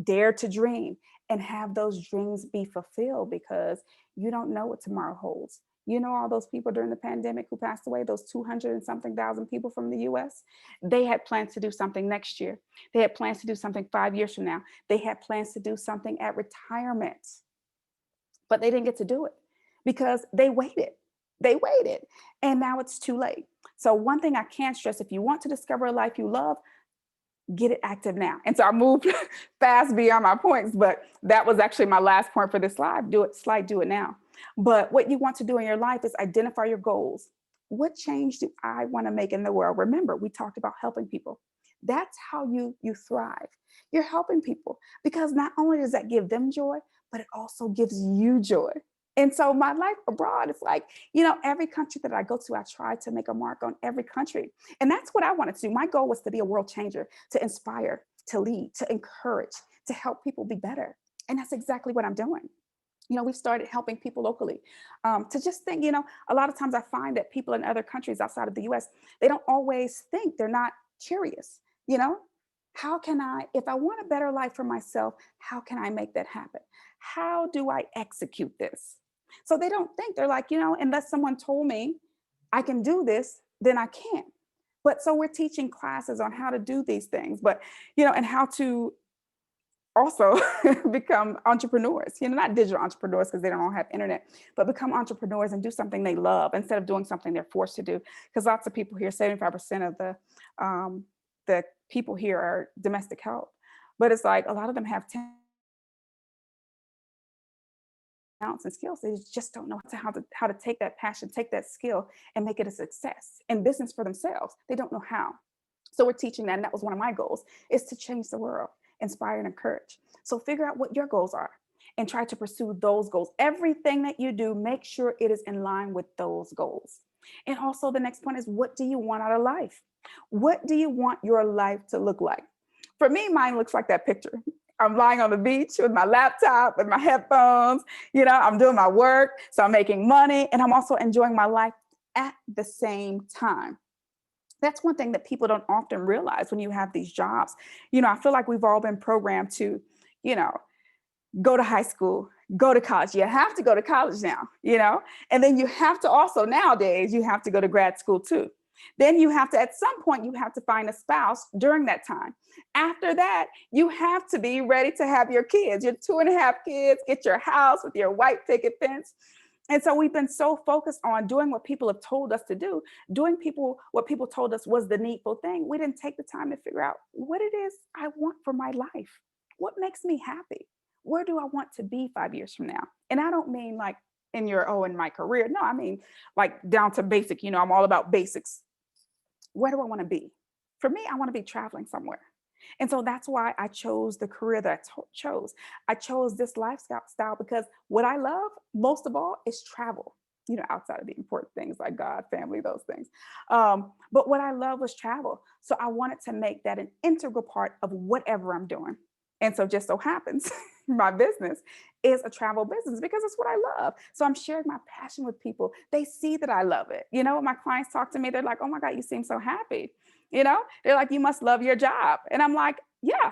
[SPEAKER 2] Dare to dream and have those dreams be fulfilled, because you don't know what tomorrow holds. You know, all those people during the pandemic who passed away, those 200 and something thousand people from the US, they had plans to do something next year. They had plans to do something 5 years from now. They had plans to do something at retirement, but they didn't get to do it because they waited. They waited, and now it's too late. So, one thing I can't stress, if you want to discover a life you love, get it active now. And so I moved fast beyond my points, but that was actually my last point for this slide. Do it now. But what you want to do in your life is identify your goals. What change do I want to make in the world? Remember, we talked about helping people. That's how you thrive. You're helping people, because not only does that give them joy, but it also gives you joy. And so my life abroad is like, you know, every country that I go to, I try to make a mark on every country. And that's what I wanted to do. My goal was to be a world changer, to inspire, to lead, to encourage, to help people be better. And that's exactly what I'm doing. You know, we've started helping people locally, to just think, you know, a lot of times I find that people in other countries outside of the US, they don't always think, they're not curious, you know, how can I, if I want a better life for myself, how can I make that happen? How do I execute this? So they don't think, they're like, you know, unless someone told me I can do this, then I can't. But so we're teaching classes on how to do these things, but, you know, and how to also become entrepreneurs, you know, not digital entrepreneurs because they don't all have internet, but become entrepreneurs and do something they love instead of doing something they're forced to do. Because lots of people here, 75% of the people here are domestic help, but it's like a lot of them have talents and skills. They just don't know how to take that passion, take that skill, and make it a success in business for themselves. They don't know how. So we're teaching that, and that was one of my goals, is to change the world, inspire and encourage. So figure out what your goals are and try to pursue those goals. Everything that you do, make sure it is in line with those goals. And also the next point is, what do you want out of life? What do you want your life to look like? For me, mine looks like that picture. I'm lying on the beach with my laptop, with my headphones, you know, I'm doing my work, so I'm making money, and I'm also enjoying my life at the same time. That's one thing that people don't often realize when you have these jobs. You know, I feel like we've all been programmed to, you know, go to high school, go to college. You have to go to college now, and then you have to also nowadays, you have to go to grad school too. Then you have to, at some point, you have to find a spouse during that time. After that, you have to be ready to have your kids, your 2.5 kids, get your house with your white picket fence. And so we've been so focused on doing what people have told us to do, what people told us was the needful thing. We didn't take the time to figure out what it is I want for my life. What makes me happy? Where do I want to be 5 years from now? And I don't mean like in my career. No, I mean like down to basic, I'm all about basics. Where do I want to be? For me, I want to be traveling somewhere. And so that's why I chose the career that chose. I chose this lifestyle because what I love most of all is travel, outside of the important things like God, family, those things. But what I love was travel. So I wanted to make that an integral part of whatever I'm doing. And so just so happens my business is a travel business because it's what I love. So I'm sharing my passion with people. They see that I love it. When my clients talk to me, they're like, oh my God, you seem so happy. They're like, you must love your job. And I'm like, yeah,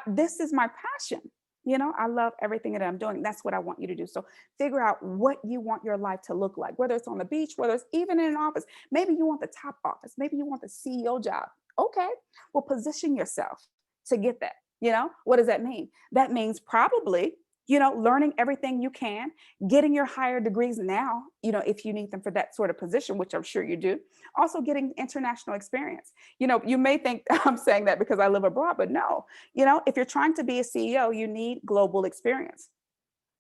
[SPEAKER 2] this is my passion. I love everything that I'm doing. That's what I want you to do. So figure out what you want your life to look like, whether it's on the beach, whether it's even in an office. Maybe you want the top office. Maybe you want the CEO job. Okay, well, position yourself to get that. What does that mean? That means probably, learning everything you can, getting your higher degrees now, if you need them for that sort of position, which I'm sure you do. Also getting international experience. You may think I'm saying that because I live abroad, but no, if you're trying to be a CEO, you need global experience.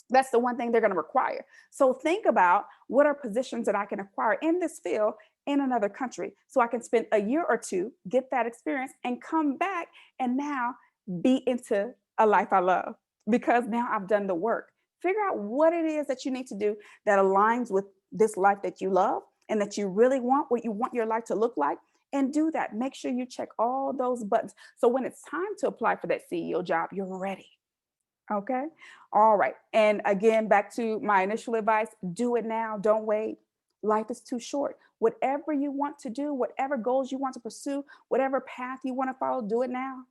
[SPEAKER 2] That's the one thing they're going to require. So think about what are positions that I can acquire in this field in another country so I can spend a year or two, get that experience, and come back and now be into a life I love because now I've done the work. Figure out what it is that you need to do that aligns with this life that you love and that you really want, what you want your life to look like, and do that. Make sure you check all those buttons. So when it's time to apply for that CEO job, you're ready. Okay. All right. And again, back to my initial advice, do it now. Don't wait. Life is too short. Whatever you want to do, whatever goals you want to pursue, whatever path you want to follow, do it now.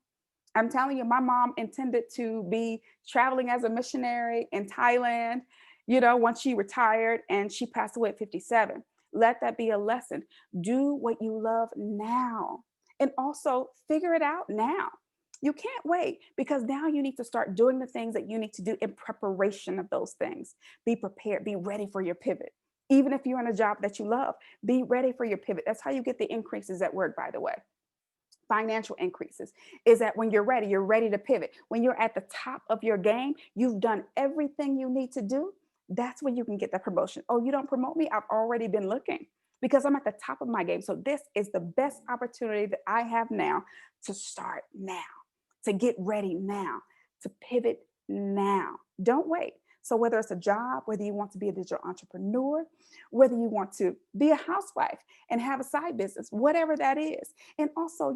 [SPEAKER 2] I'm telling you, my mom intended to be traveling as a missionary in Thailand, once she retired, and she passed away at 57. Let that be a lesson. Do what you love now. And also figure it out now. You can't wait because now you need to start doing the things that you need to do in preparation of those things. Be prepared, be ready for your pivot. Even if you're in a job that you love, be ready for your pivot. That's how you get the increases at work, by the way. Financial increases is that when you're ready to pivot. When you're at the top of your game, you've done everything you need to do. That's when you can get that promotion. Oh, you don't promote me? I've already been looking because I'm at the top of my game. So this is the best opportunity that I have now to start now, to get ready now, to pivot now. Don't wait. So whether it's a job, whether you want to be a digital entrepreneur, whether you want to be a housewife and have a side business, whatever that is. And also,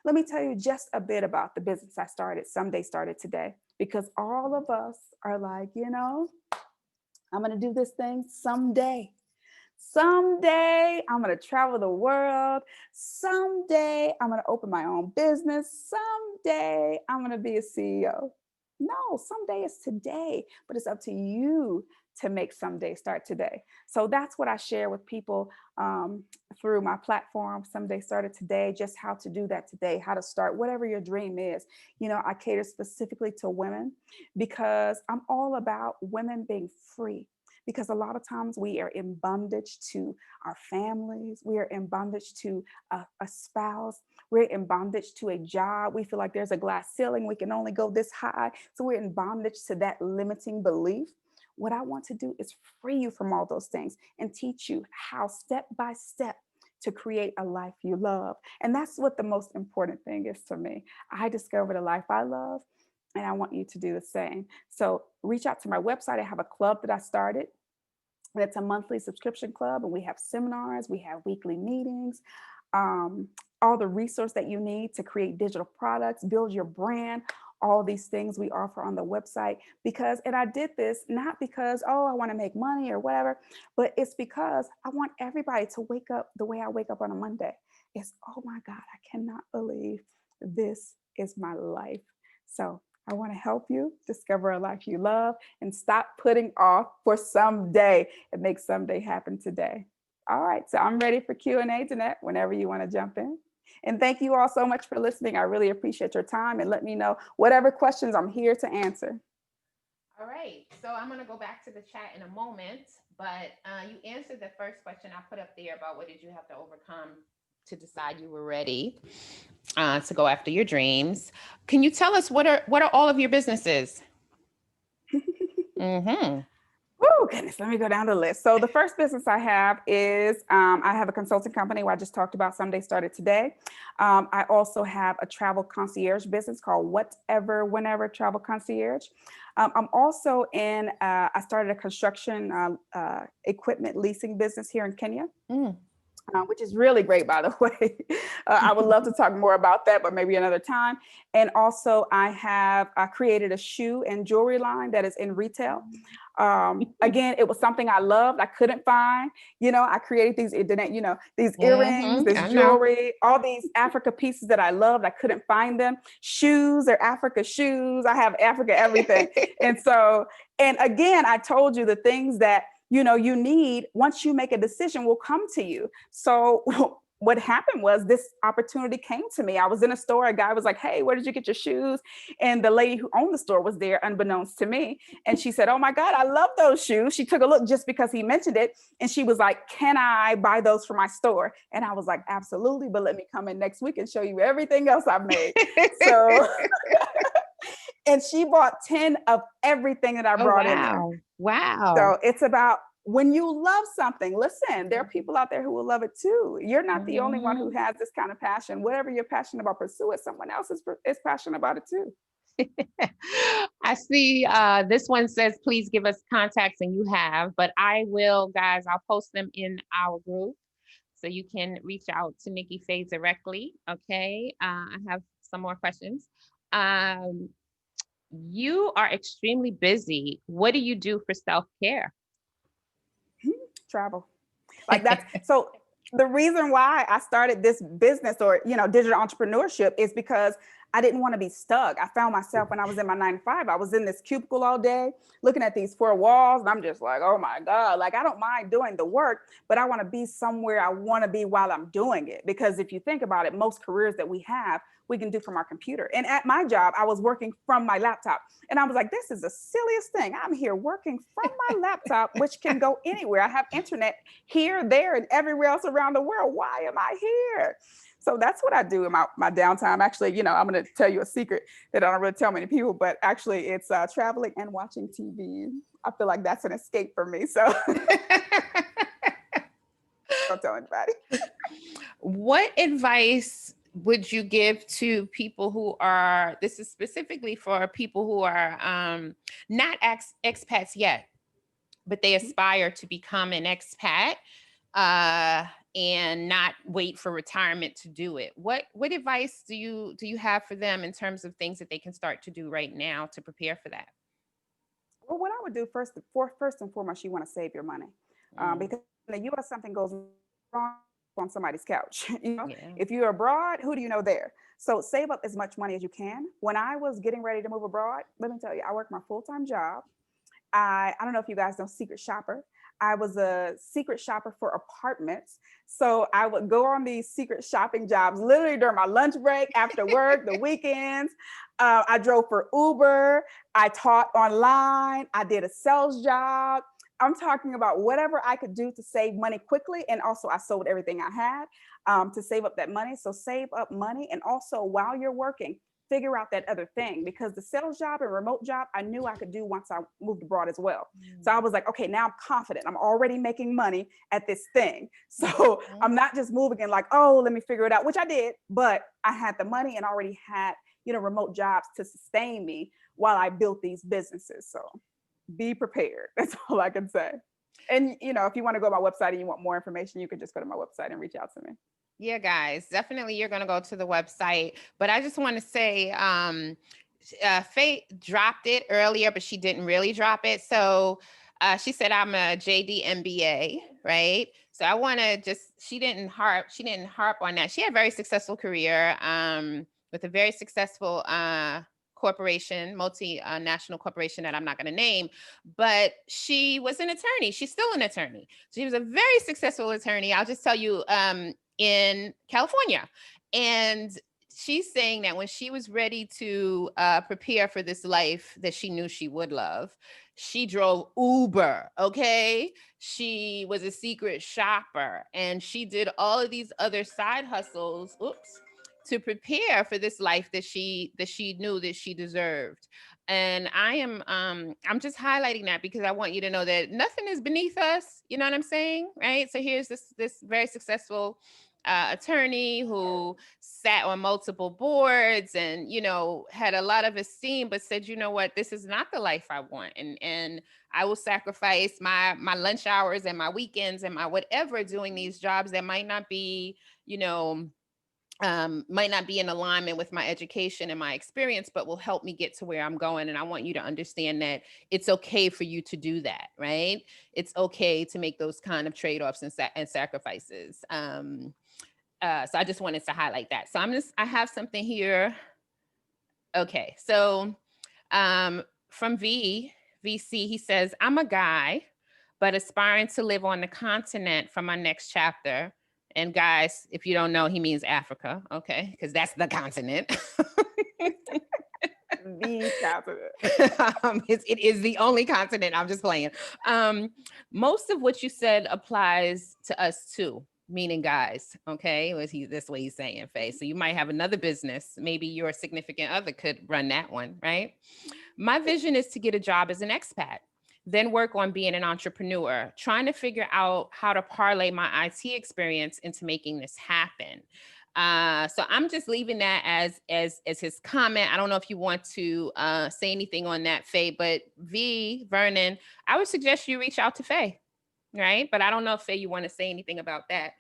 [SPEAKER 2] let me tell you just a bit about the business I started, Someday Started Today, because all of us are like, I'm going to do this thing someday. Someday I'm going to travel the world. Someday I'm going to open my own business. Someday I'm going to be a CEO. No, someday is today, but it's up to you to make someday start today. So that's what I share with people through my platform. Someday Started Today, just how to do that today, how to start whatever your dream is. I cater specifically to women because I'm all about women being free. Because a lot of times we are in bondage to our families. We are in bondage to a spouse. We're in bondage to a job. We feel like there's a glass ceiling. We can only go this high. So we're in bondage to that limiting belief. What I want to do is free you from all those things and teach you how step by step to create a life you love. And that's what the most important thing is to me. I discovered a life I love, and I want you to do the same. So reach out to my website. I have a club that I started. It's a monthly subscription club, and we have seminars, we have weekly meetings, all the resource that you need to create digital products, build your brand, all these things we offer on the website. And I did this not because, oh, I want to make money or whatever, but it's because I want everybody to wake up the way I wake up on a Monday. It's, oh my God, I cannot believe this is my life. So I want to help you discover a life you love and stop putting off for someday and make someday happen today. All right, so I'm ready for Q&A, Jeanette, whenever you want to jump in. And thank you all so much for listening. I really appreciate your time, and let me know whatever questions I'm here to answer.
[SPEAKER 1] All right. So I'm going to go back to the chat in a moment, but you answered the first question I put up there about what did you have to overcome to decide you were ready to go after your dreams. Can you tell us what are all of your businesses? Mm-hmm.
[SPEAKER 2] Oh, goodness. Let me go down the list. So the first business I have is I have a consulting company where I just talked about Someday Started Today. I also have a travel concierge business called Whatever Whenever Travel Concierge. I'm also I started a construction equipment leasing business here in Kenya. Which is really great, by the way. I would love to talk more about that, but maybe another time. And also I created a shoe and jewelry line that is in retail. Again, it was something I loved. I couldn't find, I created these, these earrings, this jewelry, all these Africa pieces that I loved. I couldn't find them. Shoes, they're Africa shoes. I have Africa everything. And again, I told you the things that you need, once you make a decision, will come to you. So what happened was this opportunity came to me. I was in a store. A guy was like, "Hey, where did you get your shoes?" And the lady who owned the store was there, unbeknownst to me. And she said, "Oh my God, I love those shoes." She took a look just because he mentioned it. And she was like, "Can I buy those for my store?" And I was like, "Absolutely, but let me come in next week and show you everything else I've made." So, and she bought 10 of everything that I brought in there.
[SPEAKER 1] Wow.
[SPEAKER 2] So it's about when you love something, listen, there are people out there who will love it too. You're not the only one who has this kind of passion. Whatever you're passionate about, pursue it. Someone else is passionate about it too.
[SPEAKER 1] I see this one says, please give us contacts, and you have, but I will, guys, I'll post them in our group so you can reach out to NikkiFaye directly. Okay. I have some more questions. You are extremely busy. What do you do for self-care?
[SPEAKER 2] Travel. Like so the reason why I started this business or, digital entrepreneurship is because I didn't want to be stuck. I found myself when I was in my 9 to 5, I was in this cubicle all day looking at these 4 walls. And I'm just like, oh my God, like I don't mind doing the work, but I want to be somewhere I want to be while I'm doing it. Because if you think about it, most careers that we have, we can do from our computer. And at my job, I was working from my laptop. And I was like, this is the silliest thing. I'm here working from my laptop, which can go anywhere. I have internet here, there, and everywhere else around the world. Why am I here? So that's what I do in my downtime. Actually, I'm going to tell you a secret that I don't really tell many people, but actually it's traveling and watching TV. I feel like that's an escape for me. So don't tell anybody.
[SPEAKER 1] What advice would you give to people who are, this is specifically for people who are not expats yet, but they aspire to become an expat and not wait for retirement to do it? What advice do you have for them in terms of things that they can start to do right now to prepare for that?
[SPEAKER 2] Well, what I would do first and foremost, you want to save your money because in the U.S. something goes wrong on somebody's couch. If you're abroad, who do you know there? So save up as much money as you can. When I was getting ready to move abroad, let me tell you, I worked my full-time job. I don't know if you guys know Secret Shopper. I was a secret shopper for apartments. So I would go on these secret shopping jobs literally during my lunch break, after work, the weekends. I drove for Uber. I taught online. I did a sales job. I'm talking about whatever I could do to save money quickly. And also I sold everything I had to save up that money. So save up money. And also while you're working, figure out that other thing, because the sales job and remote job, I knew I could do once I moved abroad as well. So I was like, okay, now I'm confident. I'm already making money at this thing. So I'm not just moving and like, oh, let me figure it out, which I did, but I had the money and already had, remote jobs to sustain me while I built these businesses. So be prepared. That's all I can say. And, if you want to go to my website and you want more information, you can just go to my website and reach out to me.
[SPEAKER 1] Yeah, guys, definitely you're going to go to the website. But I just want to say, Faye dropped it earlier, but she didn't really drop it. So she said, I'm a JD MBA, right? So I want to she didn't harp on that. She had a very successful career with a very successful corporation, multinational corporation that I'm not going to name, but she was an attorney. She's still an attorney. She was a very successful attorney. I'll just tell you, in California. And she's saying that when she was ready to prepare for this life that she knew she would love, she drove Uber, okay? She was a secret shopper, and she did all of these other side hustles, to prepare for this life that she knew that she deserved. And I'm just highlighting that because I want you to know that nothing is beneath us. You know what I'm saying? Right? So here's this very successful attorney who sat on multiple boards and, you know, had a lot of esteem, but said, you know what, this is not the life I want. And I will sacrifice my lunch hours and my weekends and my whatever doing these jobs that might not be, you know, might not be in alignment with my education and my experience, but will help me get to where I'm going. And I want you to understand that it's okay for you to do that, right? It's okay to make those kind of trade-offs and sacrifices. So I just wanted to highlight that. So I have something here. Okay, so from VC, he says, I'm a guy, but aspiring to live on the continent for my next chapter. And guys, if you don't know, he means Africa, okay? Because that's the continent.
[SPEAKER 2] The continent.
[SPEAKER 1] It is the only continent. I'm just playing. Most of what you said applies to us too, meaning guys, okay? That's what he's saying, Faye. So you might have another business. Maybe your significant other could run that one, right? My vision is to get a job as an expat, then work on being an entrepreneur, trying to figure out how to parlay my IT experience into making this happen. So I'm just leaving that as his comment. I don't know if you want to say anything on that, Faye, but Vernon, I would suggest you reach out to Faye, right? But I don't know if Faye, you want to say anything about that.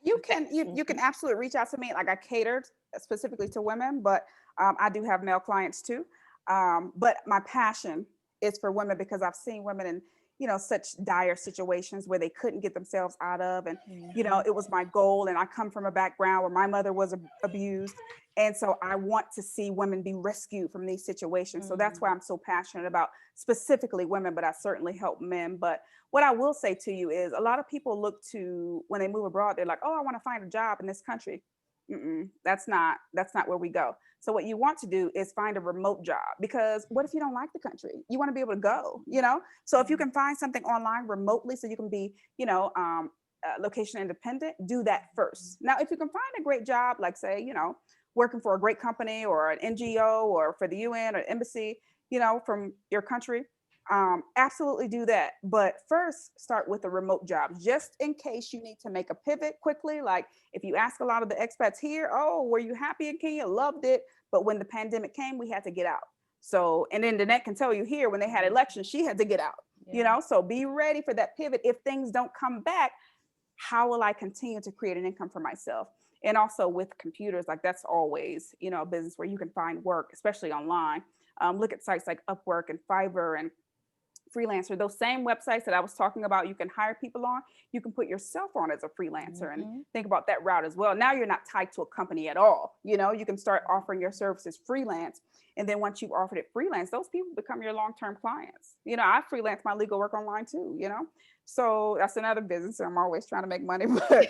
[SPEAKER 2] You can absolutely reach out to me. Like, I catered specifically to women, but I do have male clients too. But my passion is for women because I've seen women in, you know, such dire situations where they couldn't get themselves out of. And, you know, it was my goal. And I come from a background where my mother was abused. And so I want to see women be rescued from these situations. So that's why I'm so passionate about specifically women, but I certainly help men. But what I will say to you is a lot of people look to, when they move abroad, they're like, oh, I want to find a job in this country. That's not where we go. So what you want to do is find a remote job, because what if you don't like the country? You want to be able to go, you know? So if you can find something online remotely so you can be, you know, location independent, do that first. Now, if you can find a great job, like say, you know, working for a great company or an NGO or for the UN or embassy, you know, from your country, absolutely do that. But first, start with a remote job, just in case you need to make a pivot quickly. Like if you ask a lot of the expats here, oh, were you happy in Kenya? Loved it. But when the pandemic came, we had to get out. So, and then Danette can tell you here, when they had elections, she had to get out, you know, so be ready for that pivot. If things don't come back, how will I continue to create an income for myself? And also with computers, like that's always, you know, a business where you can find work, especially online. Look at sites like Upwork and Fiverr and Freelancer. Those same websites that I was talking about, you can hire people on, you can put yourself on as a freelancer and think about that route as well. Now you're not tied to a company at all. You know, you can start offering your services freelance. And then once you've offered it freelance, those people become your long-term clients. You know, I freelance my legal work online too, you know? So that's another business. I'm always trying to make money, but that's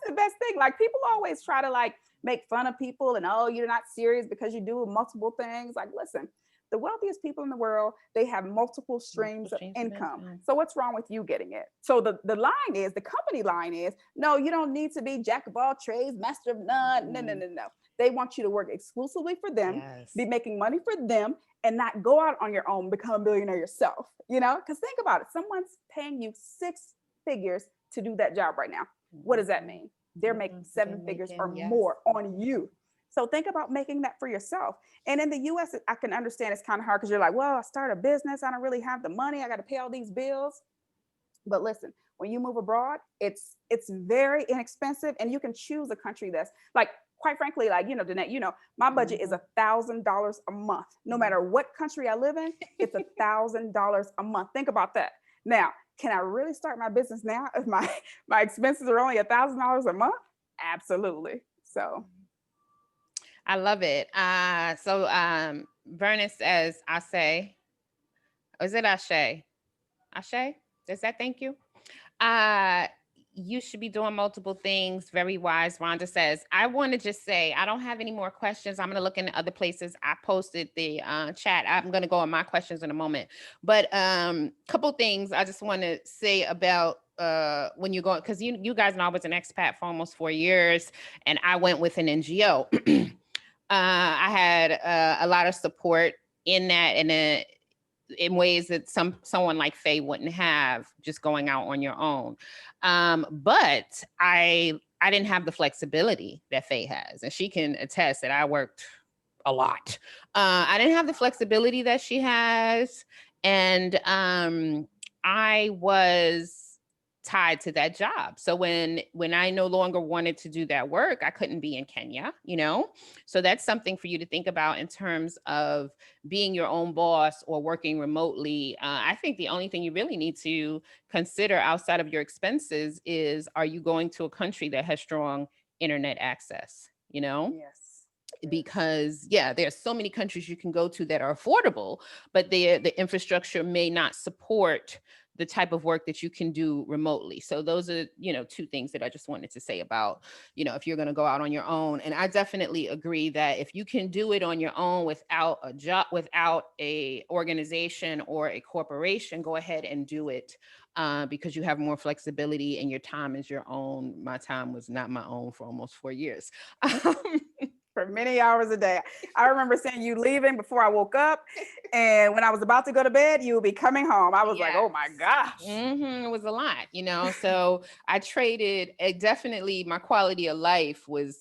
[SPEAKER 2] the best thing. Like people always try to like make fun of people and, oh, you're not serious because you do multiple things. Like, listen, the wealthiest people in the world, they have multiple streams of income. So what's wrong with you getting it? So the line is, the company line is, no, you don't need to be jack of all trades, master of none. No. They want you to work exclusively for them, be making money for them, and not go out on your own, become a billionaire yourself, you know? Because think about it, someone's paying you 6 figures to do that job right now. What does that mean? They're making 7 figures or more on you. So think about making that for yourself. And in the US, I can understand it's kind of hard because you're like, well, I start a business, I don't really have the money, I got to pay all these bills. But listen, when you move abroad, it's very inexpensive, and you can choose a country that's like, quite frankly, like, you know, Danette, you know, my budget is $1,000 a month. No matter what country I live in, it's $1,000 a month. Think about that. Now, can I really start my business now if my expenses are only $1,000 a month? Absolutely. So
[SPEAKER 1] I love it. Vernon says, I say, or is it Ashe? Ashe? Does that thank you? Uh, you should be doing multiple things. Very wise. Rhonda says, I want to just say, I don't have any more questions. I'm going to look into other places. I posted the chat. I'm going to go on my questions in a moment. But couple things I just want to say about when you go, because you guys know I was an expat for almost 4 years, and I went with an NGO. I had a lot of support in that, and in ways that someone like Faye wouldn't have, just going out on your own. But I didn't have the flexibility that Faye has, and she can attest that I worked a lot. I didn't have the flexibility that she has, and I was tied to that job. So when I no longer wanted to do that work, I couldn't be in Kenya, you know? So that's something for you to think about in terms of being your own boss or working remotely. I think the only thing you really need to consider outside of your expenses is, are you going to a country that has strong internet access, you know?
[SPEAKER 2] Yes.
[SPEAKER 1] Because yeah, there are so many countries you can go to that are affordable, but the infrastructure may not support the type of work that you can do remotely. So those are, two things that I just wanted to say about, if you're going to go out on your own. And I definitely agree that if you can do it on your own without a job, without a organization or a corporation, go ahead and do it, because you have more flexibility and your time is your own. My time was not my own for almost 4 years.
[SPEAKER 2] For many hours a day. I remember seeing you leaving before I woke up. And when I was about to go to bed, you would be coming home. I was like, oh my gosh.
[SPEAKER 1] It was a lot, So I traded, definitely my quality of life was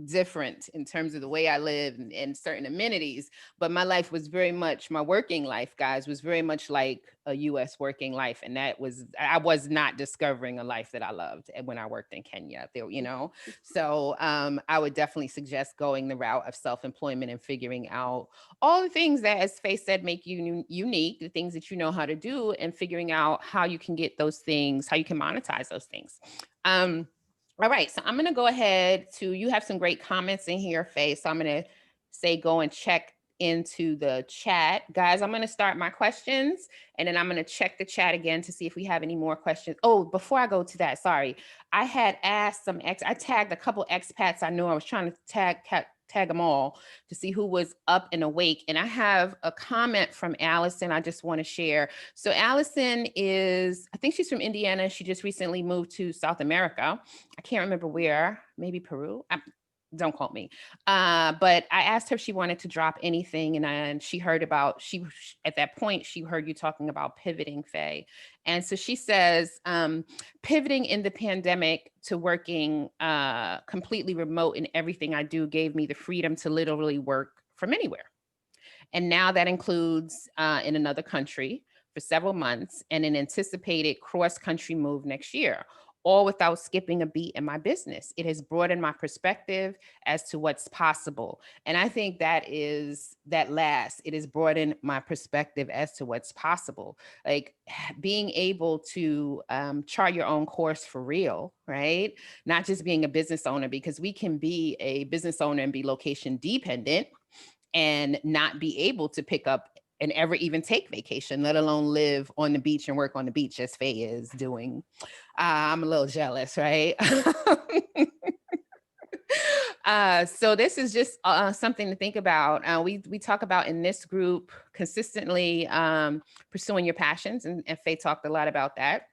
[SPEAKER 1] different in terms of the way I live and certain amenities, but my life was very much, my working life, guys, was very much like a US working life. And I was not discovering a life that I loved when I worked in Kenya there, So I would definitely suggest going the route of self-employment and figuring out all the things that, as Faye said, make you unique, the things that you know how to do, and figuring out how you can get those things, how you can monetize those things. All right, so I'm going to go ahead to, you have some great comments in here, Faye. So I'm going to say, go and check into the chat. Guys, I'm going to start my questions, and then I'm going to check the chat again to see if we have any more questions. Oh, before I go to that, sorry. I had asked I tagged a couple expats I knew. I was trying to tag them all to see who was up and awake. And I have a comment from Allison I just want to share. So Allison I think she's from Indiana. She just recently moved to South America. I can't remember where, maybe Peru. Don't quote me. But I asked her if she wanted to drop anything, and she heard about, at that point, she heard you talking about pivoting, Faye. And so she says, pivoting in the pandemic to working completely remote in everything I do gave me the freedom to literally work from anywhere. And now that includes in another country for several months and an anticipated cross-country move next year, all without skipping a beat in my business. It has broadened my perspective as to what's possible. And I think that is that last, it has broadened my perspective as to what's possible. Like being able to chart your own course for real, right? Not just being a business owner, because we can be a business owner and be location dependent and not be able to pick up and ever even take vacation, let alone live on the beach and work on the beach as Faye is doing. I'm a little jealous, right? So this is just something to think about. We talk about in this group consistently pursuing your passions, and Faye talked a lot about that.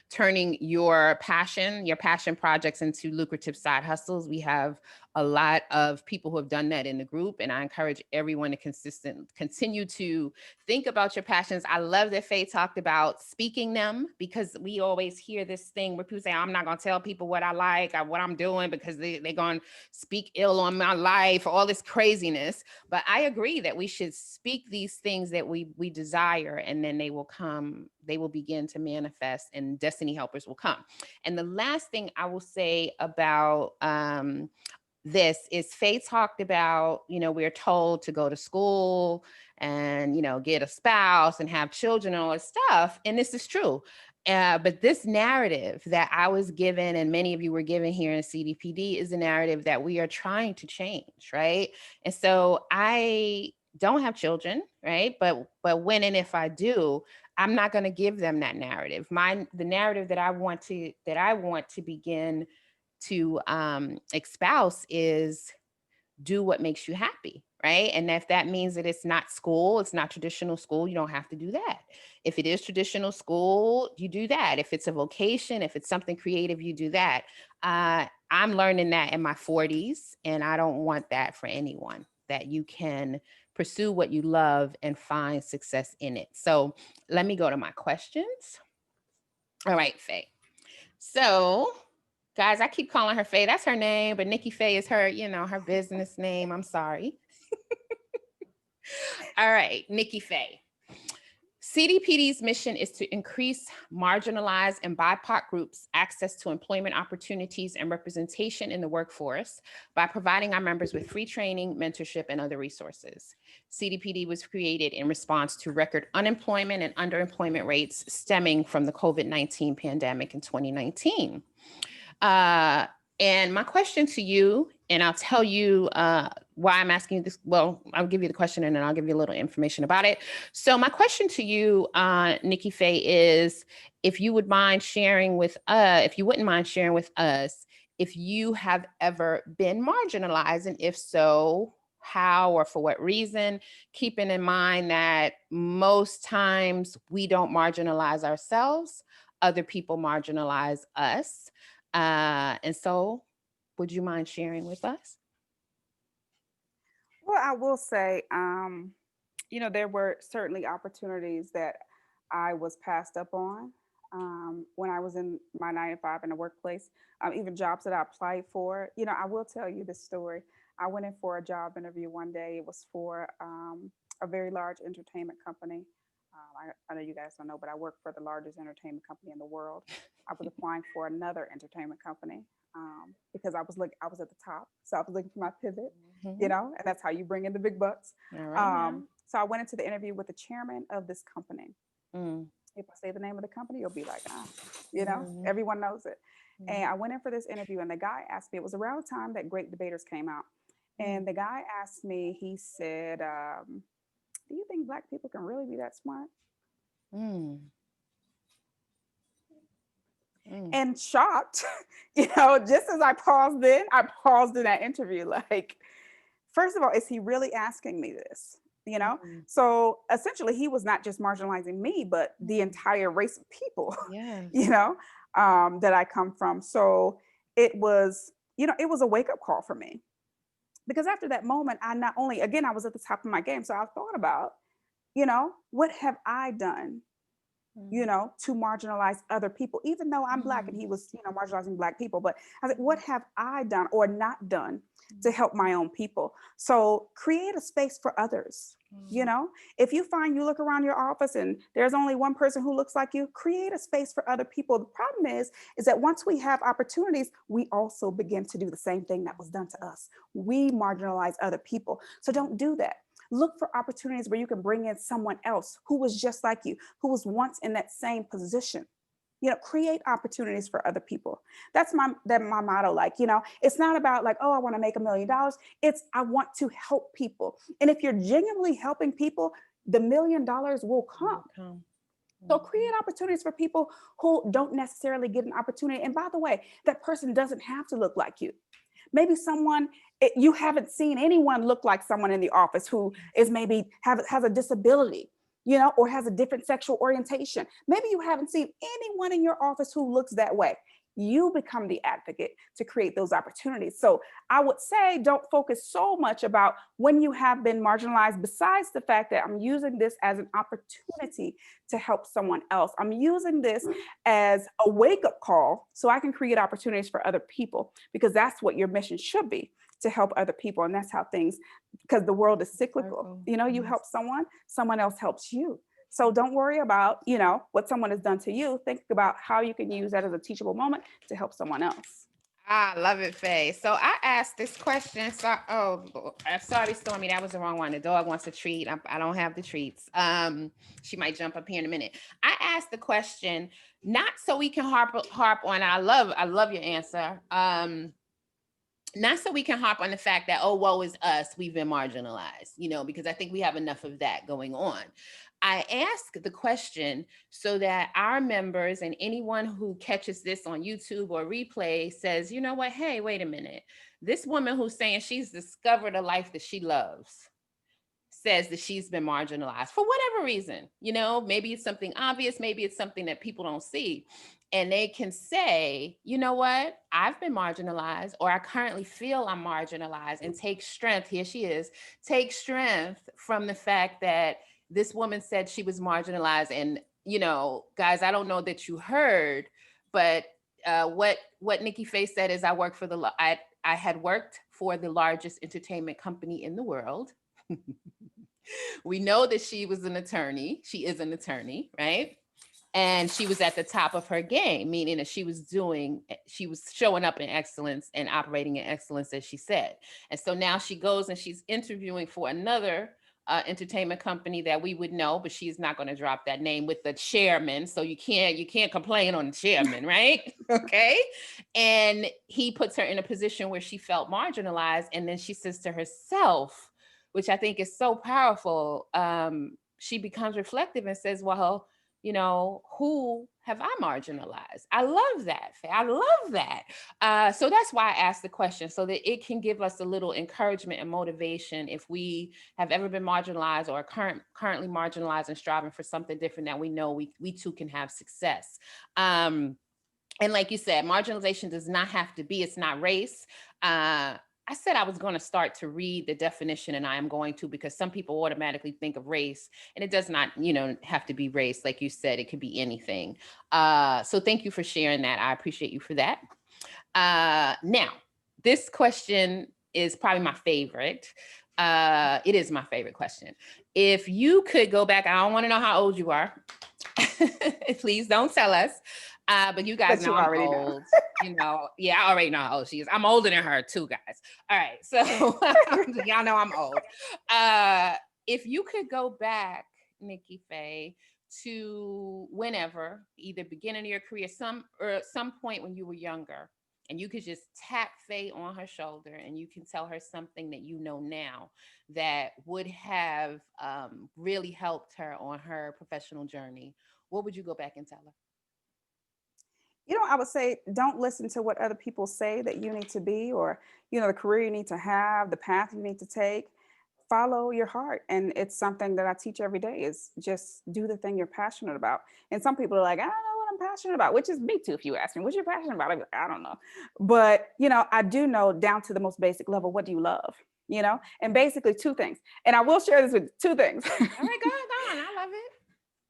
[SPEAKER 1] Turning your passion projects into lucrative side hustles. We have a lot of people who have done that in the group, and I encourage everyone to continue to think about your passions. I love that Faye talked about speaking them, because we always hear this thing where people say, I'm not going to tell people what I like or what I'm doing because they're going to speak ill on my life, all this craziness. But I agree that we should speak these things that we desire, and then they will begin to manifest, and destiny helpers will come. And the last thing I will say about this is Faye talked about, we're told to go to school and, get a spouse and have children and all this stuff. And this is true. But this narrative that I was given and many of you were given here in CDPD is a narrative that we are trying to change, right? And so I don't have children, right? But when and if I do, I'm not going to give them that narrative. The narrative that I want to begin to espouse is do what makes you happy, right? And if that means that it's not school, it's not traditional school, you don't have to do that. If it is traditional school, you do that. If it's a vocation, if it's something creative, you do that. I'm learning that in my 40s, and I don't want that for anyone, that you can pursue what you love and find success in it. So let me go to my questions. All right, Faye. So guys, I keep calling her Faye. That's her name, but NikkiFaye is her, her business name. I'm sorry. All right, NikkiFaye. CDPD's mission is to increase marginalized and BIPOC groups access to employment opportunities and representation in the workforce by providing our members with free training, mentorship, and other resources. CDPD was created in response to record unemployment and underemployment rates stemming from the COVID-19 pandemic in 2019. And my question to you, and I'll tell you why I'm asking you this. Well, I'll give you the question and then I'll give you a little information about it. So my question to you, NikkiFaye, is if you wouldn't mind sharing with us, if you have ever been marginalized, and if so, how or for what reason, keeping in mind that most times we don't marginalize ourselves, other people marginalize us. And so would you mind sharing with us?
[SPEAKER 2] Well, I will say, there were certainly opportunities that I was passed up on when I was in my 9 to 5 in the workplace, even jobs that I applied for. I will tell you this story. I went in for a job interview one day. It was for a very large entertainment company. I know you guys don't know, but I work for the largest entertainment company in the world. I was applying for another entertainment company because I was at the top, so I was looking for my pivot,
[SPEAKER 1] Mhm.
[SPEAKER 2] and that's how you bring in the big bucks.
[SPEAKER 1] All right.
[SPEAKER 2] So I went into the interview with the chairman of this company.
[SPEAKER 1] Mm.
[SPEAKER 2] If I say the name of the company, you'll be like,
[SPEAKER 1] Mhm.
[SPEAKER 2] everyone knows it. And
[SPEAKER 1] Mhm.
[SPEAKER 2] I went in for this interview, and the guy asked me. It was around the time that Great Debaters came out, and the guy asked me. He said, "Do you think Black people can really be that smart?"
[SPEAKER 1] Mm. Mm.
[SPEAKER 2] And shocked, just as I paused in that interview, like, first of all, is he really asking me this?
[SPEAKER 1] Mm.
[SPEAKER 2] So essentially, he was not just marginalizing me, but the
[SPEAKER 1] Mm.
[SPEAKER 2] entire race of people,
[SPEAKER 1] Yes.
[SPEAKER 2] you know, that I come from. So it was a wake up call for me because after that moment, I not only, again, I was at the top of my game. So I thought about, what have I done
[SPEAKER 1] Mm.
[SPEAKER 2] to marginalize other people, even though I'm Black and
[SPEAKER 1] Mm.
[SPEAKER 2] he was, marginalizing Black people. But I was like, what have I done or not done to help my own people? So create a space for others.
[SPEAKER 1] Mm.
[SPEAKER 2] If you find you look around your office and there's only one person who looks like you, create a space for other people. The problem is that once we have opportunities, we also begin to do the same thing that was done to us. We marginalize other people. So don't do that. Look for opportunities where you can bring in someone else who was just like you, who was once in that same position. Create opportunities for other people. That's my motto. Like, it's not about like, oh, I want to make $1 million. It's I want to help people. And if you're genuinely helping people, the $1 million will come.
[SPEAKER 1] Will come.
[SPEAKER 2] So
[SPEAKER 1] Mhm.
[SPEAKER 2] create opportunities for people who don't necessarily get an opportunity. And by the way, that person doesn't have to look like you. Maybe you haven't seen anyone look like someone in the office who is maybe has a disability, or has a different sexual orientation. Maybe you haven't seen anyone in your office who looks that way. You become the advocate to create those opportunities. So I would say don't focus so much about when you have been marginalized, besides the fact that I'm using this as an opportunity to help someone else. I'm using this as a wake-up call so I can create opportunities for other people, because that's what your mission should be, to help other people. And that's how things, because the world is cyclical.
[SPEAKER 1] Circle.
[SPEAKER 2] You
[SPEAKER 1] Yes.
[SPEAKER 2] help someone else helps you. So don't worry about, what someone has done to you. Think about how you can use that as a teachable moment to help someone else.
[SPEAKER 1] I love it, Faye. So I asked this question. So, I'm sorry, Stormy, that was the wrong one. The dog wants a treat. I don't have the treats. She might jump up here in a minute. I asked the question not so we can harp on. I love your answer. Not so we can harp on the fact that, oh, woe is us, we've been marginalized, because I think we have enough of that going on. I ask the question so that our members and anyone who catches this on YouTube or replay says, you know what, hey, wait a minute. This woman who's saying she's discovered a life that she loves says that she's been marginalized for whatever reason. Maybe it's something obvious, maybe it's something that people don't see. And they can say, you know what, I've been marginalized, or I currently feel I'm marginalized, and take strength. Here she is. Take strength from the fact that this woman said she was marginalized. And, guys, I don't know that you heard, but what NikkiFaye said is I had worked for the largest entertainment company in the world. We know that she was an attorney. She is an attorney, right? And she was at the top of her game, meaning that she was showing up in excellence and operating in excellence, as she said. And so now she goes and she's interviewing for another entertainment company that we would know, but she's not going to drop that name, with the chairman. So you can't complain on the chairman, right? Okay. And he puts her in a position where she felt marginalized. And then she says to herself, which I think is so powerful, she becomes reflective and says, well, who have I marginalized? I love that. I love that. So that's why I asked the question, so that it can give us a little encouragement and motivation if we have ever been marginalized or are currently marginalized and striving for something different, that we know we too can have success. And like you said, marginalization does not have to be, it's not race. I said I was going to start to read the definition, and I am going to, because some people automatically think of race, and it does not, have to be race. Like you said, it could be anything. So thank you for sharing that. I appreciate you for that. Now, this question is probably my favorite. It is my favorite question. If you could go back, I don't want to know how old you are. Please don't tell us. But you guys know I'm old. Yeah, I already know how old she is. I'm older than her too, guys. All right, so y'all know I'm old. If you could go back, NikkiFaye, to whenever, either beginning of your career, some point when you were younger, and you could just tap Faye on her shoulder and you can tell her something that you know now that would have really helped her on her professional journey, what would you go back and tell her?
[SPEAKER 2] I would say, don't listen to what other people say that you need to be, or, the career you need to have, the path you need to take. Follow your heart. And it's something that I teach every day, is just do the thing you're passionate about. And some people are like, I don't know what I'm passionate about, which is me too. If you ask me, what you're passionate about, I don't know. But, I do know, down to the most basic level, what do you love? And basically two things. And I will share this with two things.
[SPEAKER 1] All right, go on. I love it.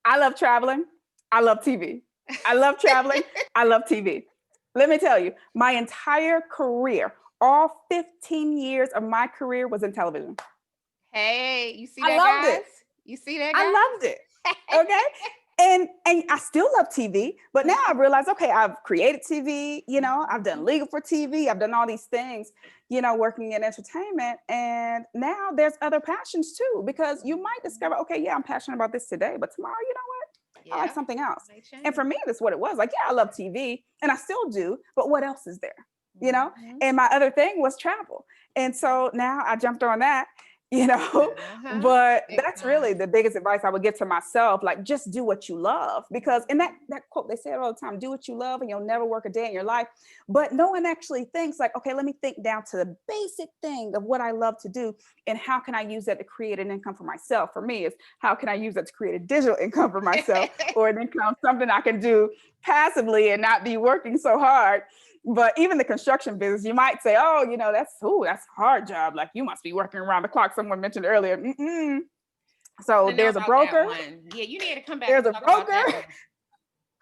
[SPEAKER 2] I love traveling. I love TV. I love traveling. I love TV. Let me tell you, my entire career, all 15 years of my career, was in television.
[SPEAKER 1] Hey, you see that, guys? You see that, guys?
[SPEAKER 2] I loved it. Okay. And I still love TV, but now I've realized, okay, I've created TV, I've done legal for TV. I've done all these things, working in entertainment. And now there's other passions too, because you might discover, okay, yeah, I'm passionate about this today, but tomorrow, you know what? Yeah. I like something else. And for me, that's what it was. Like, yeah, I love TV and I still do, but what else is there? And my other thing was travel. And so now I jumped on that, but that's really the biggest advice I would give to myself. Like, just do what you love, because in that quote, they say it all the time, do what you love and you'll never work a day in your life. But no one actually thinks like, okay, let me think down to the basic thing of what I love to do. And how can I use that to create an income for myself? For me, is how can I use that to create a digital income for myself, or an income, something I can do passively and not be working so hard. But even the construction business, you might say, oh, that's a hard job. Like, you must be working around the clock. Someone mentioned earlier. So there's a broker.
[SPEAKER 1] Yeah, you need to come back.
[SPEAKER 2] There's a broker.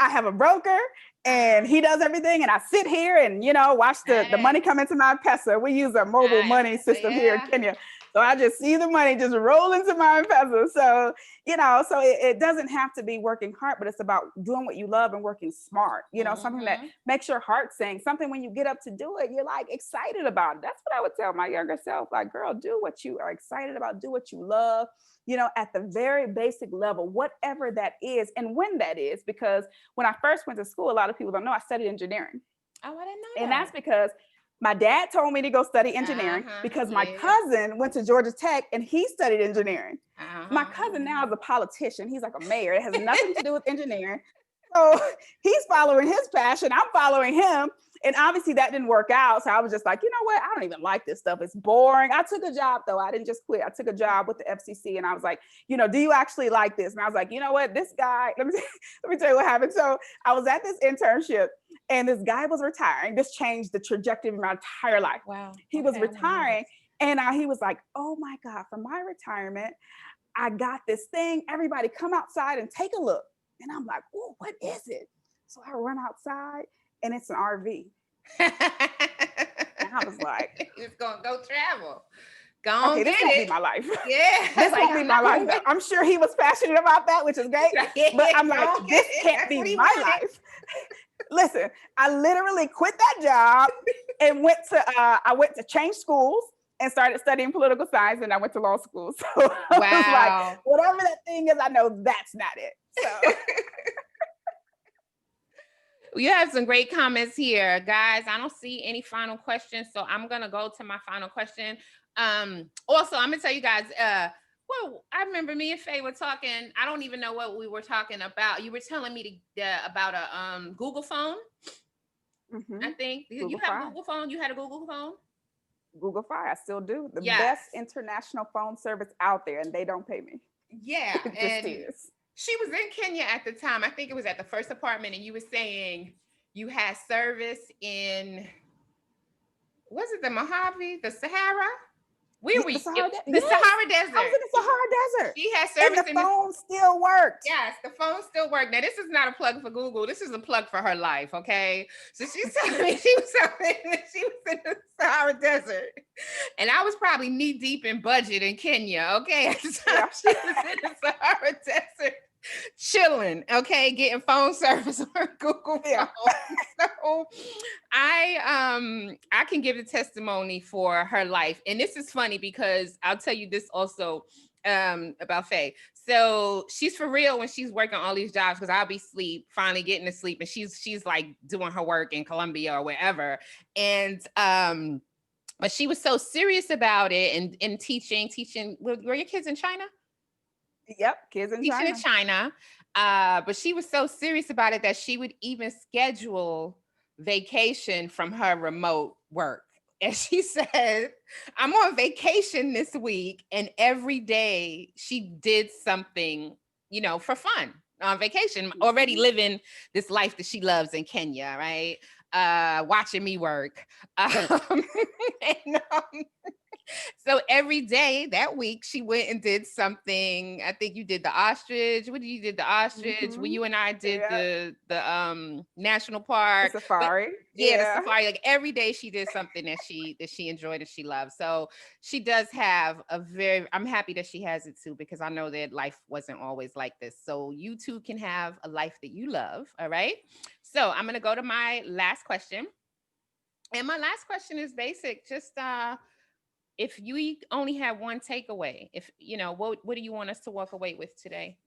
[SPEAKER 2] I have a broker, and he does everything. And I sit here and, watch the money come into my Pesa. We use a mobile money system here in Kenya. So I just see the money just roll into my M-Pesa. So, so it doesn't have to be working hard, but it's about doing what you love and working smart, something that
[SPEAKER 1] Mhm.
[SPEAKER 2] makes your heart sing, something when you get up to do it, you're like excited about it. That's what I would tell my younger self. Like, girl, do what you are excited about, do what you love, at the very basic level, whatever that is and when that is. Because when I first went to school, a lot of people don't know I studied engineering.
[SPEAKER 1] Oh, I didn't know
[SPEAKER 2] And that's
[SPEAKER 1] that.
[SPEAKER 2] because my dad told me to go study engineering
[SPEAKER 1] Uh-huh.
[SPEAKER 2] because my
[SPEAKER 1] Yeah.
[SPEAKER 2] cousin went to Georgia Tech and he studied engineering. My
[SPEAKER 1] Uh-huh.
[SPEAKER 2] cousin now is a politician. He's like a mayor. It has nothing to do with engineering. So he's following his passion. I'm following him. And obviously that didn't work out. So I was just like, you know what? I don't even like this stuff. It's boring. I took a job though. I didn't just quit. I took a job with the FCC and I was like, do you actually like this? And I was like, you know what? This guy, let me tell you what happened. So I was at this internship and this guy was retiring. This changed the trajectory of my entire life.
[SPEAKER 1] Wow.
[SPEAKER 2] He was
[SPEAKER 1] Okay, I want to hear
[SPEAKER 2] retiring
[SPEAKER 1] this.
[SPEAKER 2] and he was like, oh my God, for my retirement, I got this thing. Everybody come outside and take a look. And I'm like, oh, what is it? So I run outside and it's an RV. And I was like,
[SPEAKER 1] He's gonna go travel. Go
[SPEAKER 2] okay,
[SPEAKER 1] on,
[SPEAKER 2] this
[SPEAKER 1] get
[SPEAKER 2] won't be
[SPEAKER 1] it.
[SPEAKER 2] my life.
[SPEAKER 1] Yeah.
[SPEAKER 2] This
[SPEAKER 1] Like
[SPEAKER 2] won't be
[SPEAKER 1] I'm
[SPEAKER 2] my
[SPEAKER 1] not
[SPEAKER 2] life.
[SPEAKER 1] moving.
[SPEAKER 2] I'm sure he was passionate about that, which is great. But I'm
[SPEAKER 1] Go
[SPEAKER 2] like,
[SPEAKER 1] on,
[SPEAKER 2] this
[SPEAKER 1] get it.
[SPEAKER 2] can't
[SPEAKER 1] That's
[SPEAKER 2] be
[SPEAKER 1] what he
[SPEAKER 2] my
[SPEAKER 1] wanted.
[SPEAKER 2] life. Listen, I literally quit that job and went to change schools and started studying political science, and I went to law school. So I was like,
[SPEAKER 1] Wow.
[SPEAKER 2] whatever that thing is, I know that's not it. So
[SPEAKER 1] You have some great comments here, guys. I don't see any final questions, so I'm gonna go to my final question. Also, I'm gonna tell you guys. Well, I remember me and Faye were talking. I don't even know what we were talking about. You were telling me about a Google phone. I think you
[SPEAKER 2] Google
[SPEAKER 1] have a
[SPEAKER 2] Fi.
[SPEAKER 1] Google phone. You had a Google phone.
[SPEAKER 2] Google Fi, I still do. The
[SPEAKER 1] Yes.
[SPEAKER 2] best international phone service out there, and they don't pay me.
[SPEAKER 1] Yeah,
[SPEAKER 2] It just
[SPEAKER 1] and
[SPEAKER 2] is.
[SPEAKER 1] she was in Kenya at the time. I think it was at the first apartment, and you were saying you had service in, was it the Mojave, the Sahara? Where were
[SPEAKER 2] The
[SPEAKER 1] you?
[SPEAKER 2] Sahara,
[SPEAKER 1] The
[SPEAKER 2] yes.
[SPEAKER 1] Sahara
[SPEAKER 2] I was
[SPEAKER 1] Desert.
[SPEAKER 2] in the Sahara Desert,
[SPEAKER 1] She had
[SPEAKER 2] and
[SPEAKER 1] service
[SPEAKER 2] the
[SPEAKER 1] in the,
[SPEAKER 2] phone still worked.
[SPEAKER 1] yes, the phone still worked. Now, this is not a plug for Google. This is a plug for her life, okay? So she's telling me she was in the Sahara Desert. And I was probably knee deep in budget in Kenya, okay? At the time
[SPEAKER 2] Yeah.
[SPEAKER 1] she was in the Sahara Desert chilling, okay, getting phone service on Google
[SPEAKER 2] Yeah.
[SPEAKER 1] phone. So I can give the testimony for her life. And this is funny because I'll tell you this also about Faye. So she's for real when she's working all these jobs, because I'll be finally getting to sleep, and she's like doing her work in Colombia or wherever. And but she was so serious about it and teaching. Were your kids in China?
[SPEAKER 2] Yep. Kids in
[SPEAKER 1] Teaching in
[SPEAKER 2] China.
[SPEAKER 1] China. But she was so serious about it that she would even schedule vacation from her remote work. And she said, I'm on vacation this week. And every day she did something, for fun on vacation, already
[SPEAKER 2] Mhm.
[SPEAKER 1] living this life that she loves in Kenya, right? Watching me work. And, so every day that week, she went and did something. I think you did the ostrich. What did you did the ostrich? Well,
[SPEAKER 2] Mhm.
[SPEAKER 1] you and I did
[SPEAKER 2] Yeah.
[SPEAKER 1] the national
[SPEAKER 2] The
[SPEAKER 1] park. But
[SPEAKER 2] safari.
[SPEAKER 1] yeah, the
[SPEAKER 2] Yeah.
[SPEAKER 1] safari. Like every day, she did something that she enjoyed and she loved. So she does have a very. I'm happy that she has it too, because I know that life wasn't always like this. So you too can have a life that you love. All right. So I'm gonna go to my last question, and my last question is basic. Just if you only have one takeaway, if what do you want us to walk away with today?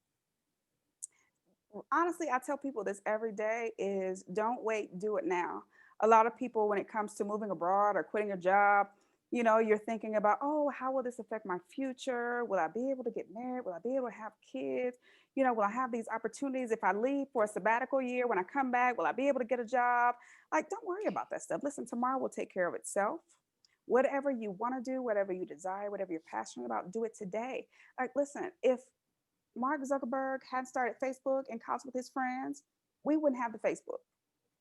[SPEAKER 2] Honestly, I tell people this every day is don't wait, do it now. A lot of people, when it comes to moving abroad or quitting a job, you're thinking about, oh, how will this affect my future? Will I be able to get married? Will I be able to have kids? Will I have these opportunities if I leave for a sabbatical year? When I come back, will I be able to get a job? Like, don't worry about that stuff. Listen, tomorrow will take care of itself. Whatever you want to do, whatever you desire, whatever you're passionate about, do it today. Like, listen, if Mark Zuckerberg hadn't started Facebook and Couch with his friends, we wouldn't have the Facebook.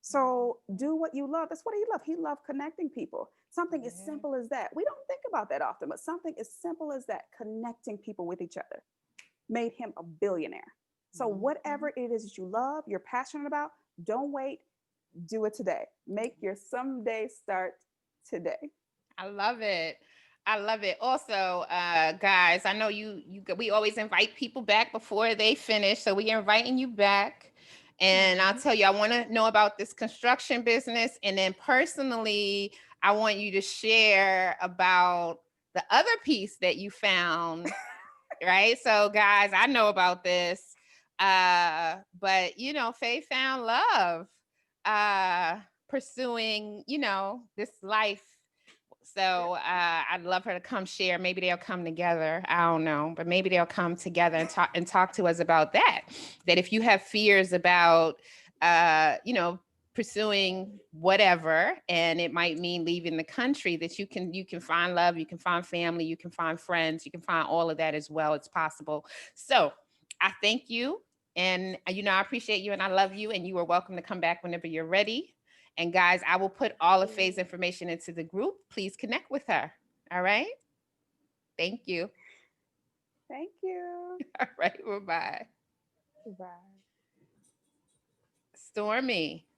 [SPEAKER 2] So do what you love. That's what he loved. He loved connecting people. Something as
[SPEAKER 1] Yeah.
[SPEAKER 2] simple as that. We don't think about that often, but something as simple as that, connecting people with each other, made him a billionaire. So whatever
[SPEAKER 1] Mhm.
[SPEAKER 2] it is that you love, you're passionate about, don't wait, do it today. Make your someday start today.
[SPEAKER 1] I love it. I love it. Also, guys, I know we always invite people back before they finish, so we are inviting you back. And I'll
[SPEAKER 2] Mhm.
[SPEAKER 1] tell you, I want to know about this construction business, and then personally, I want you to share about the other piece that you found. Right? So, guys, I know about this, but Faye found love, uh, pursuing this life. So I'd love her to come share. Maybe they'll come together. I don't know, but maybe they'll come together and talk to us about that. That if you have fears about, pursuing whatever, and it might mean leaving the country, that you can find love, you can find family, you can find friends, you can find all of that as well. It's possible. So I thank you, and I appreciate you, and I love you, and you are welcome to come back whenever you're ready. And guys, I will put all of Faye's information into the group. Please connect with her. All right. Thank you.
[SPEAKER 2] Thank you.
[SPEAKER 1] All right. Bye bye.
[SPEAKER 2] Bye.
[SPEAKER 1] Stormy.